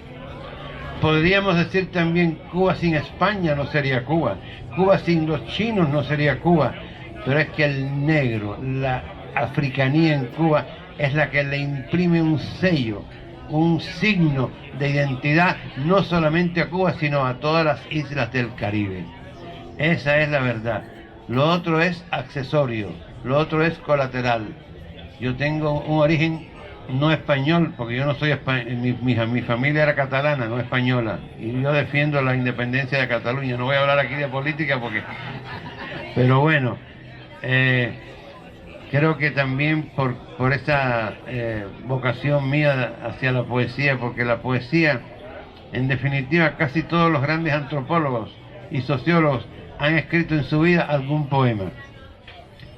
Podríamos decir también: Cuba sin España no sería Cuba, Cuba sin los chinos no sería Cuba, pero es que el negro, la africanía en Cuba es la que le imprime un sello, un signo de identidad, no solamente a Cuba, sino a todas las islas del Caribe. Esa es la verdad. Lo otro es accesorio, lo otro es colateral. Yo tengo un origen no español, porque yo no soy español, mi familia era catalana, no española, y yo defiendo la independencia de Cataluña. No voy a hablar aquí de política porque... Pero bueno, creo que también por esa vocación mía hacia la poesía, porque la poesía, en definitiva, casi todos los grandes antropólogos y sociólogos han escrito en su vida algún poema.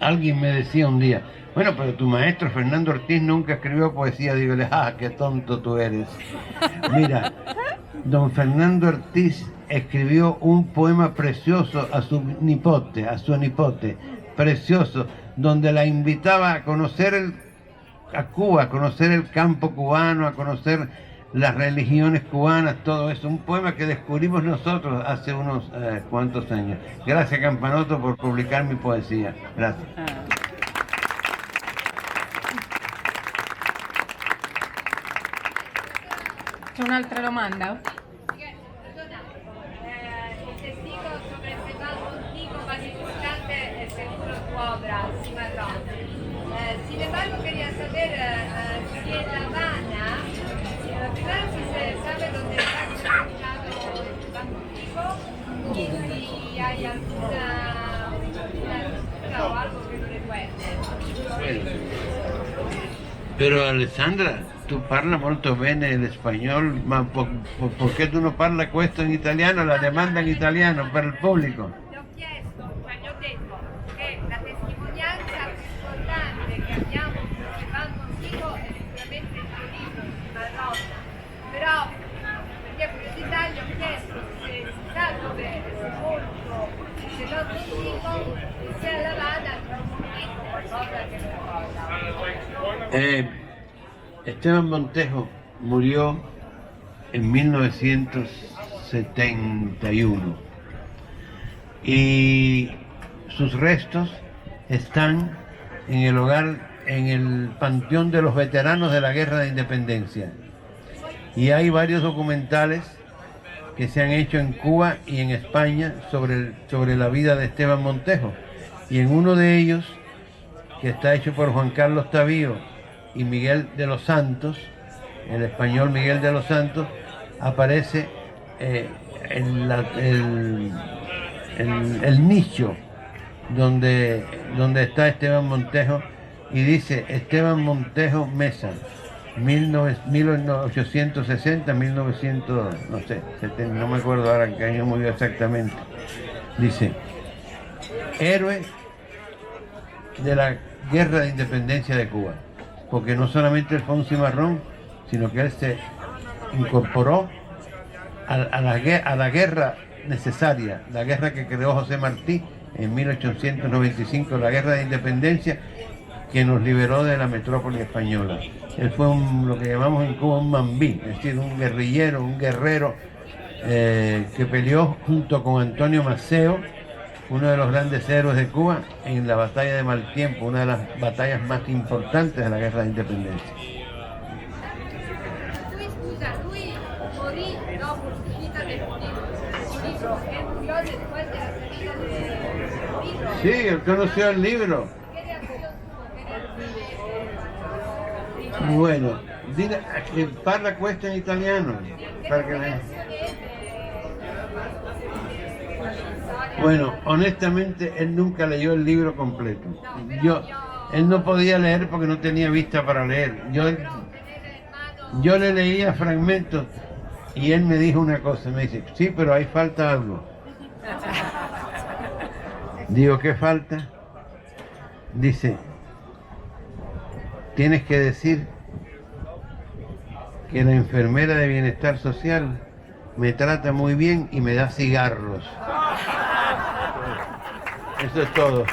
Alguien me decía un día: bueno, pero tu maestro Fernando Ortiz nunca escribió poesía. Dígole: ¡ah, qué tonto tú eres! Mira, don Fernando Ortiz escribió un poema precioso a su nipote, precioso, donde la invitaba a conocer a Cuba, a conocer el campo cubano, a conocer las religiones cubanas, todo eso. Un poema que descubrimos nosotros hace unos cuantos años. Gracias, Campanoto, por publicar mi poesía. Gracias. C'è un'altra domanda? Il testigo sobre el tema contigo más importante es seguro tu obra, Cimarrón. Sin embargo, quería saber si en La Habana, primero si se sabe dónde está ubicado el tema contigo y si hay alguna pintura o algo que lo recuerde. Pero Alessandra, tu parla molto bene el español, ma perché tu non parla questo in italiano, la demanda in italiano per il pubblico? Le ho chiesto, cioè gli ho detto che la testimonianza più importante che abbiamo sul Ban Contigo è sicuramente il tuo libro, Cimarrón, però per mia curiosità gli ho chiesto se si sa dove è sepolto il Ban Contigo e se a La Habana c'è un monumento, qualcosa che lo ricorda. Esteban Montejo murió en 1971 y sus restos están en el hogar, en el panteón de los veteranos de la Guerra de Independencia, y hay varios documentales que se han hecho en Cuba y en España sobre la vida de Esteban Montejo, y en uno de ellos, que está hecho por Juan Carlos Tavío y Miguel de los Santos, el español Miguel de los Santos, aparece el nicho donde está Esteban Montejo, y dice: Esteban Montejo Mesa, 1860, 1900, no sé, no me acuerdo ahora qué año murió exactamente. Dice: héroe de la Guerra de Independencia de Cuba, porque no solamente él fue un cimarrón, sino que él se incorporó a la guerra necesaria, la guerra que creó José Martí en 1895, la guerra de independencia que nos liberó de la metrópoli española. Él fue lo que llamamos en Cuba un mambí, es decir, un guerrillero, un guerrero que peleó junto con Antonio Maceo, uno de los grandes héroes de Cuba, en la batalla de Maltiempo, una de las batallas más importantes de la guerra de independencia. Lui, scusa, lui morì dopo l'uscita del libro, è curioso después de la salida del libro. Sí, él conoció el libro. ¿Qué reacción tuvo? Bueno, dile, parla questo in italiano. Para que la... Bueno, honestamente, él nunca leyó el libro completo. Él no podía leer porque no tenía vista para leer. Yo le leía fragmentos y él me dijo una cosa, me dice, sí, pero ahí falta algo. Digo, ¿qué falta? Dice, tienes que decir que la enfermera de bienestar social me trata muy bien y me da cigarros. Eso es todo.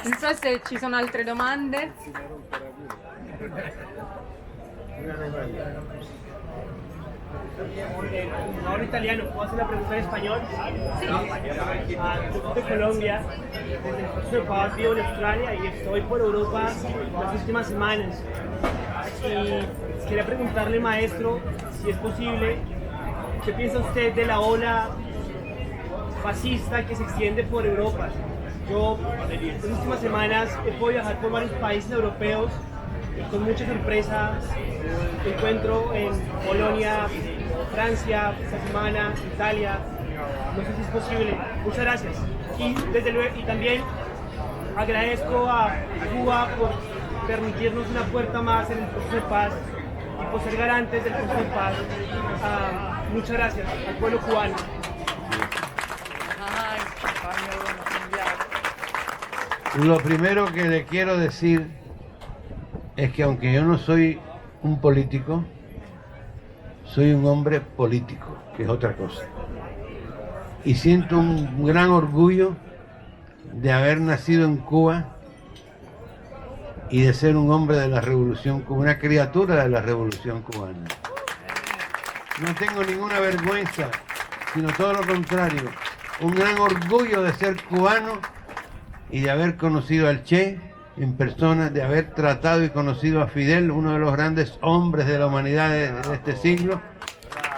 Non so se ci sono altre domande. No hablo italiano, ¿puedo hacer la pregunta en español? Sí. Yo soy de Colombia, desde el proceso de paz vivo en Australia y estoy por Europa las últimas semanas. Y quería preguntarle, maestro, si es posible, ¿qué piensa usted de la ola fascista que se extiende por Europa? Yo en las últimas semanas he podido viajar por varios países europeos y con mucha sorpresa me encuentro en Polonia, Francia, esta semana, Italia. No sé si es posible. Muchas gracias. Y desde luego, y también agradezco a Cuba por permitirnos una puerta más en el proceso de paz y por ser garantes del proceso de paz. Muchas gracias al pueblo cubano. Lo primero que le quiero decir es que aunque yo no soy un político, soy un hombre político, que es otra cosa. Y siento un gran orgullo de haber nacido en Cuba y de ser un hombre de la revolución cubana, una criatura de la revolución cubana. No tengo ninguna vergüenza, sino todo lo contrario, un gran orgullo de ser cubano y de haber conocido al Che en persona, de haber tratado y conocido a Fidel, uno de los grandes hombres de la humanidad de este siglo.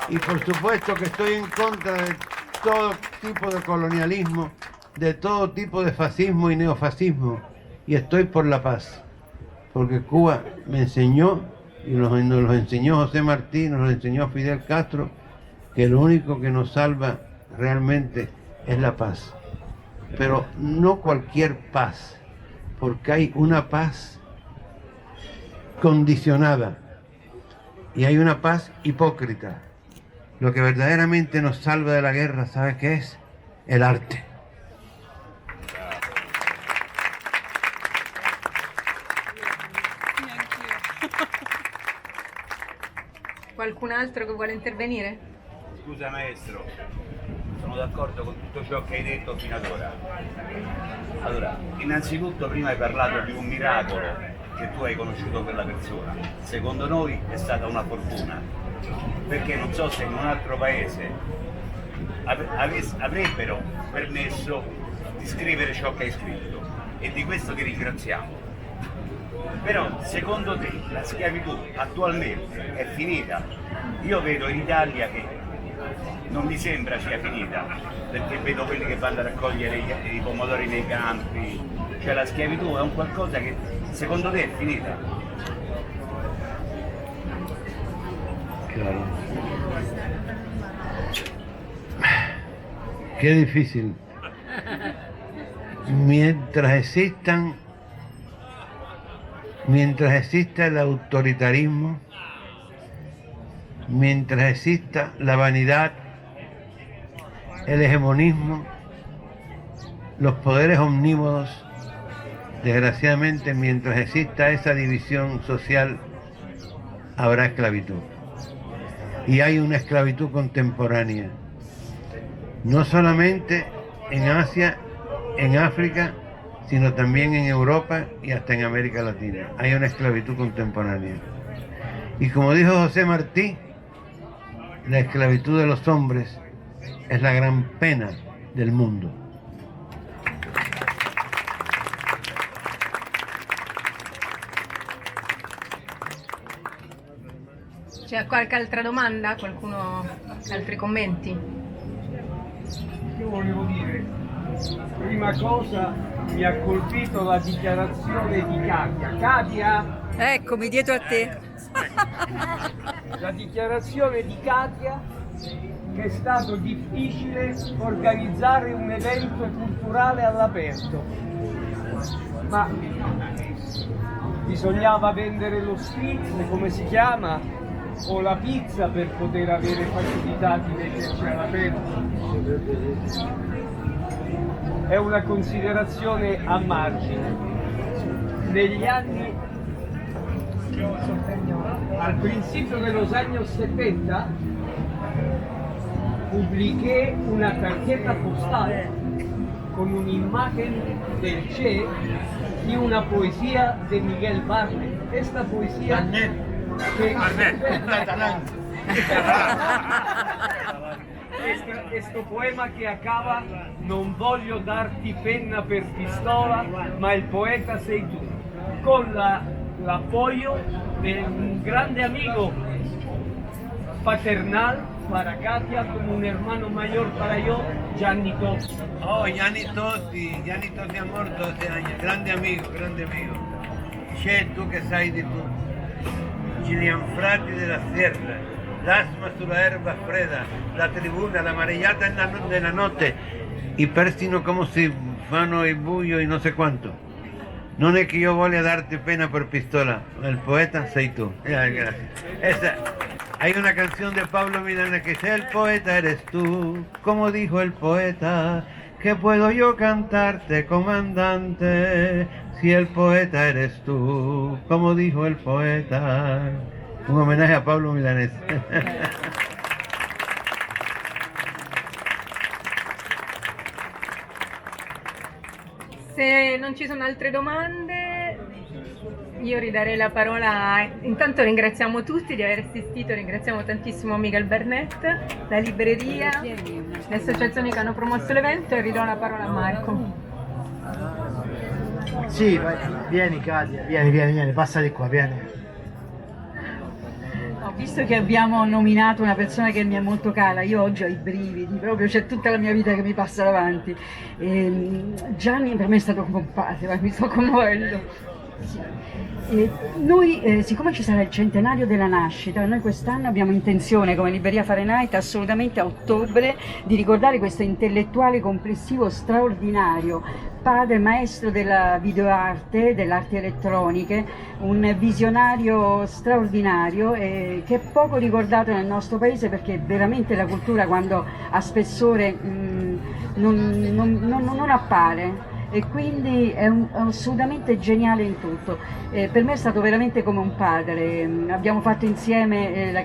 Y por supuesto que estoy en contra de todo tipo de colonialismo, de todo tipo de fascismo y neofascismo, y estoy por la paz, porque Cuba me enseñó, y nos lo enseñó José Martí, nos lo enseñó Fidel Castro, que lo único que nos salva realmente es la paz. Pero no cualquier paz, porque hay una paz condicionada y hay una paz hipócrita. Lo que verdaderamente nos salva de la guerra, ¿sabe qué es? El arte. Qualcun altro che vuole intervenire? Scusa maestro, sono d'accordo con tutto ciò che hai detto fino ad ora. Allora, innanzitutto prima hai parlato di un miracolo che tu hai conosciuto quella persona. Secondo noi è stata una fortuna, perché non so se in un altro paese avrebbero permesso di scrivere ciò che hai scritto, e di questo ti ringraziamo. Però secondo te la schiavitù attualmente è finita? Io vedo in Italia che non mi sembra sia finita, perché vedo quelli che vanno a raccogliere i pomodori nei campi, cioè la schiavitù è un qualcosa che secondo te è finita? Claro. Qué difícil. Mientras exista el autoritarismo, mientras exista la vanidad, el hegemonismo, los poderes omnímodos, desgraciadamente mientras exista esa división social, habrá esclavitud. Y hay una esclavitud contemporánea, no solamente en Asia, en África, sino también en Europa y hasta en América Latina. Hay una esclavitud contemporánea. Y como dijo José Martí, la esclavitud de los hombres es la gran pena del mondo. C'è qualche altra domanda? Qualcuno? Altri commenti? Io volevo dire, prima cosa mi ha colpito la dichiarazione di Katia. Katia? Eccomi dietro a te. La dichiarazione di Katia che è stato difficile organizzare un evento culturale all'aperto, ma bisognava vendere lo spritz, come si chiama, o la pizza per poter avere facilità di metterci all'aperto. È una considerazione a margine. Negli anni, al principio de los años 70, publiqué una tarjeta postal con un'imagen del Che y una poesía de Miguel Barnet. Esta poesía questo poema che acaba: non voglio darti penna per pistola, ma il poeta sei tu, con l'apoyo de un grande amigo paternal para Katia, como un hermano mayor para yo, Gianni Totti. Oh, Gianni Totti ha morto hace años, grande amigo. Che, tu che sai di tu? Gianfranco della Sierra, l'asma sulla erba fredda, la tribuna, la marellata nella notte, i persino come si fanno il buio e non so quanto. Non è che io voglia darti pena per pistola, el poeta sei tu. Hay una canción de Pablo Milanés que dice: el poeta eres tú, como dijo el poeta, que puedo yo cantarte, comandante, si el poeta eres tú, como dijo el poeta. Un homenaje a Pablo Milanés. Se non ci sono altre domande, io ridarei la parola. Intanto ringraziamo tutti di aver assistito, ringraziamo tantissimo Miguel Barnet, la libreria, le associazioni che hanno promosso l'evento, e ridò la parola a Marco. Sì, vieni Katia, vieni, passa di qua, vieni. Visto che abbiamo nominato una persona che mi è molto cara, io oggi ho i brividi, proprio c'è tutta la mia vita che mi passa davanti. Gianni per me è stato come un padre, mi sto commuovendo. Sì. Noi, siccome ci sarà il centenario della nascita, noi quest'anno abbiamo intenzione come Libreria Fahrenheit assolutamente a ottobre di ricordare questo intellettuale complessivo straordinario, padre maestro della videoarte, delle arti elettroniche, un visionario straordinario che è poco ricordato nel nostro paese, perché veramente la cultura quando ha spessore non appare. E quindi è assolutamente geniale in tutto. Per me è stato veramente come un padre. Abbiamo fatto insieme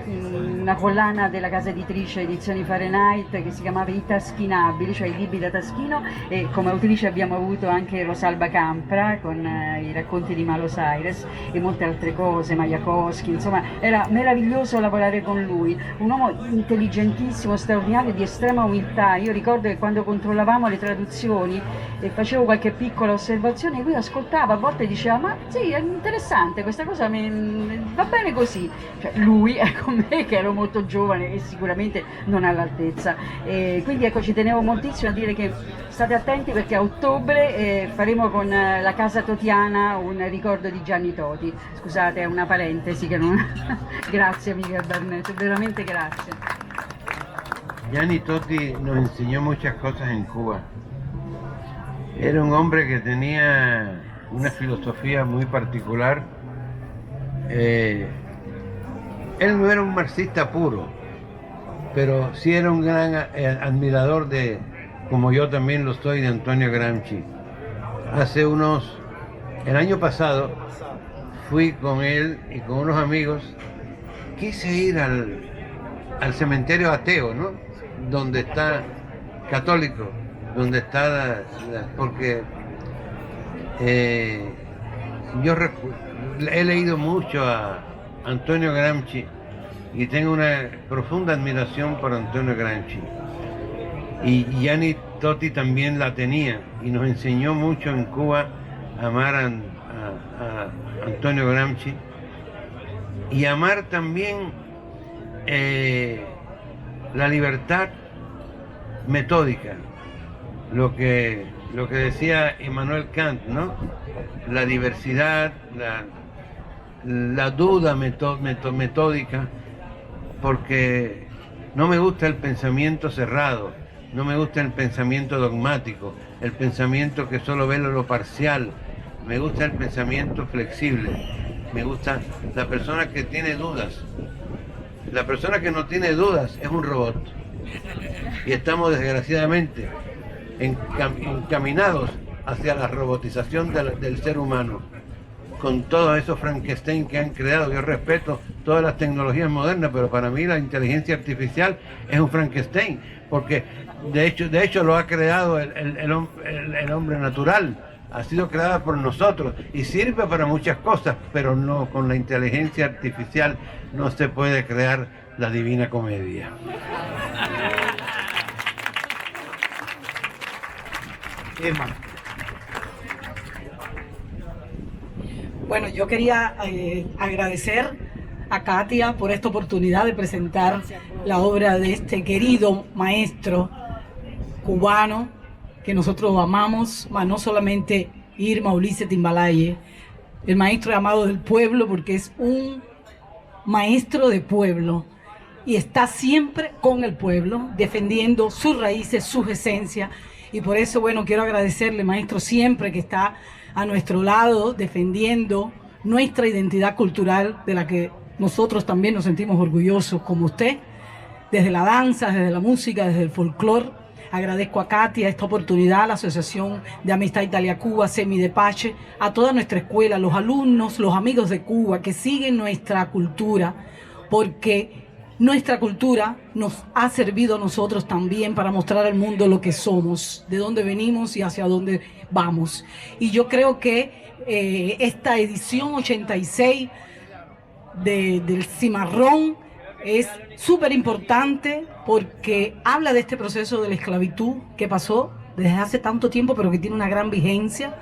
una collana della casa editrice Edizioni Fahrenheit che si chiamava I Taschinabili, cioè i libri da taschino, e come autrice abbiamo avuto anche Rosalba Campra con i racconti di Malos Aires e molte altre cose, Majakovsky, insomma era meraviglioso lavorare con lui, un uomo intelligentissimo, straordinario, di estrema umiltà. Io ricordo che quando controllavamo le traduzioni e facevo qualche piccola osservazione, lui ascoltava, a volte diceva: ma sì, è interessante questa cosa, va bene così. Cioè, lui è con me che ero molto giovane e sicuramente non all'altezza. Quindi ecco, ci tenevo moltissimo a dire che state attenti, perché a ottobre faremo con la Casa Totiana un ricordo di Gianni Toti. Scusate, è una parentesi che non... Grazie Miguel Barnet, veramente grazie. Gianni Totti nos enseñó muchas cosas en Cuba. Era un hombre que tenía una filosofía muy particular. Él no era un marxista puro, pero sí era un gran admirador de, como yo también lo soy, de Antonio Gramsci. El año pasado, fui con él y con unos amigos quise ir al cementerio ateo, ¿no? Donde está católico, donde está porque he leído mucho a Antonio Gramsci y tengo una profunda admiración por Antonio Gramsci. Y Gianni Totti también la tenía y nos enseñó mucho en Cuba a amar a Antonio Gramsci y amar también la libertad metódica, lo que decía Immanuel Kant, ¿no? La diversidad, la duda metódica, porque no me gusta el pensamiento cerrado, no me gusta el pensamiento dogmático, el pensamiento que solo ve lo parcial, me gusta el pensamiento flexible, me gusta la persona que tiene dudas. La persona que no tiene dudas es un robot. Y estamos desgraciadamente encaminados hacia la robotización del ser humano. Con todos esos Frankenstein que han creado, yo respeto todas las tecnologías modernas, pero para mí la inteligencia artificial es un Frankenstein, porque de hecho lo ha creado el hombre natural, ha sido creada por nosotros y sirve para muchas cosas, pero no, con la inteligencia artificial no se puede crear la Divina Comedia. Bueno, yo quería agradecer a Katia por esta oportunidad de presentar la obra de este querido maestro cubano que nosotros amamos, no solamente Irma Ulises Timbalaye, el maestro llamado del pueblo, porque es un maestro de pueblo y está siempre con el pueblo, defendiendo sus raíces, sus esencias, y por eso, bueno, quiero agradecerle, maestro, siempre que está a nuestro lado, defendiendo nuestra identidad cultural, de la que nosotros también nos sentimos orgullosos, como usted, desde la danza, desde la música, desde el folclore. Agradezco a Katia esta oportunidad, a la Asociación de Amistad Italia-Cuba, Semi de Pache, a toda nuestra escuela, los alumnos, los amigos de Cuba que siguen nuestra cultura, porque nuestra cultura nos ha servido a nosotros también para mostrar al mundo lo que somos, de dónde venimos y hacia dónde vamos. Y yo creo que esta edición 86 del Cimarrón es súper importante porque habla de este proceso de la esclavitud que pasó desde hace tanto tiempo, pero que tiene una gran vigencia.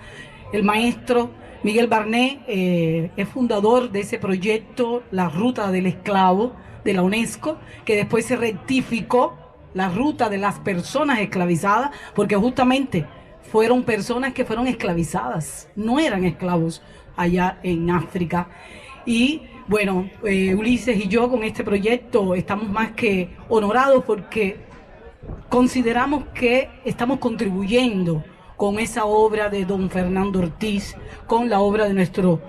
El maestro Miguel Barnet es fundador de ese proyecto, la Ruta del Esclavo, de la UNESCO, que después se rectificó la ruta de las personas esclavizadas, porque justamente fueron personas que fueron esclavizadas, no eran esclavos allá en África. Y bueno, Ulises y yo con este proyecto estamos más que honorados porque consideramos que estamos contribuyendo con esa obra de don Fernando Ortiz, con la obra de nuestro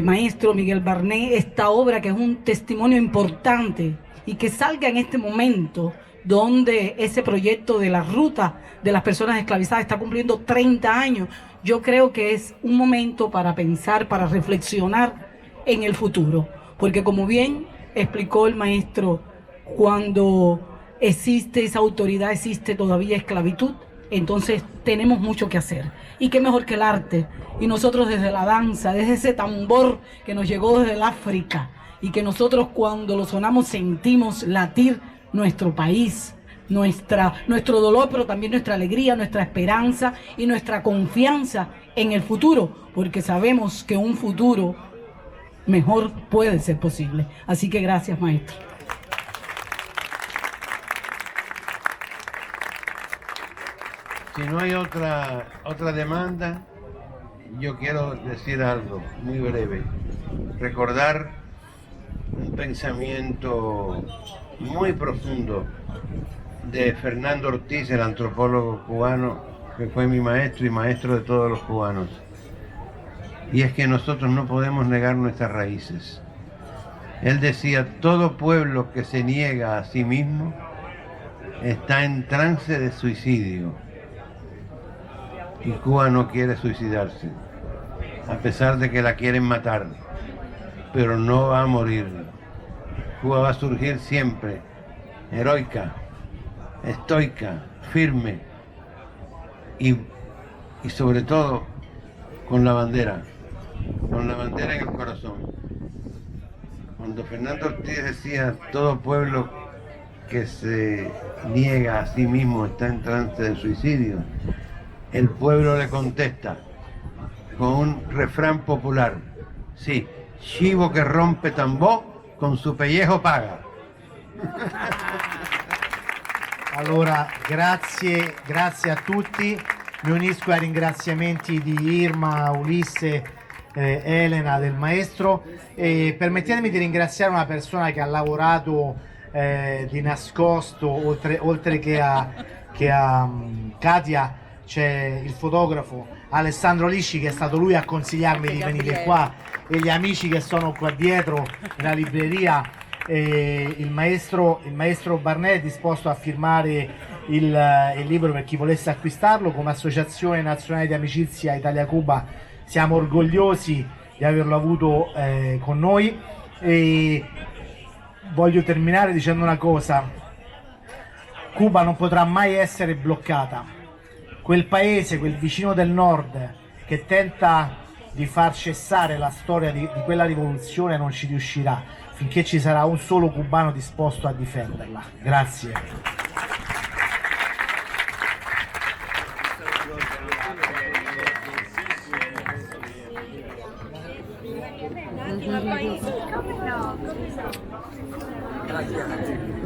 maestro Miguel Barnet, esta obra que es un testimonio importante y que salga en este momento donde ese proyecto de la ruta de las personas esclavizadas está cumpliendo 30 años. Yo creo que es un momento para pensar, para reflexionar en el futuro, porque como bien explicó el maestro, cuando existe esa autoridad, existe todavía esclavitud. Entonces tenemos mucho que hacer. Y qué mejor que el arte. Y nosotros desde la danza, desde ese tambor que nos llegó desde el África, y que nosotros cuando lo sonamos sentimos latir nuestro país, nuestro dolor, pero también nuestra alegría, nuestra esperanza y nuestra confianza en el futuro, porque sabemos que un futuro mejor puede ser posible. Así que gracias, maestro. Si no hay otra demanda, yo quiero decir algo muy breve. Recordar un pensamiento muy profundo de Fernando Ortiz, el antropólogo cubano, que fue mi maestro y maestro de todos los cubanos. Y es que nosotros no podemos negar nuestras raíces. Él decía, todo pueblo que se niega a sí mismo está en trance de suicidio. Y Cuba no quiere suicidarse, a pesar de que la quieren matar, pero no va a morir. Cuba va a surgir siempre, heroica, estoica, firme y sobre todo con la bandera en el corazón. Cuando Fernando Ortiz decía, todo pueblo que se niega a sí mismo está en trance de suicidio, el pueblo le contesta con un refrán popular, sí, chivo che rompe tambò con su pellejo paga. Allora, grazie a tutti, mi unisco ai ringraziamenti di Irma, Ulisse, Elena, del maestro, e permettetemi di ringraziare una persona che ha lavorato di nascosto, oltre che a Katia, c'è il fotografo Alessandro Lisci, che è stato lui a consigliarmi di venire qua, e gli amici che sono qua dietro nella libreria, il maestro Barnett è disposto a firmare il libro per chi volesse acquistarlo. Come Associazione Nazionale di Amicizia Italia-Cuba siamo orgogliosi di averlo avuto con noi, e voglio terminare dicendo una cosa: Cuba non potrà mai essere bloccata. Quel paese, quel vicino del nord che tenta di far cessare la storia di quella rivoluzione non ci riuscirà finché ci sarà un solo cubano disposto a difenderla. Grazie. Grazie.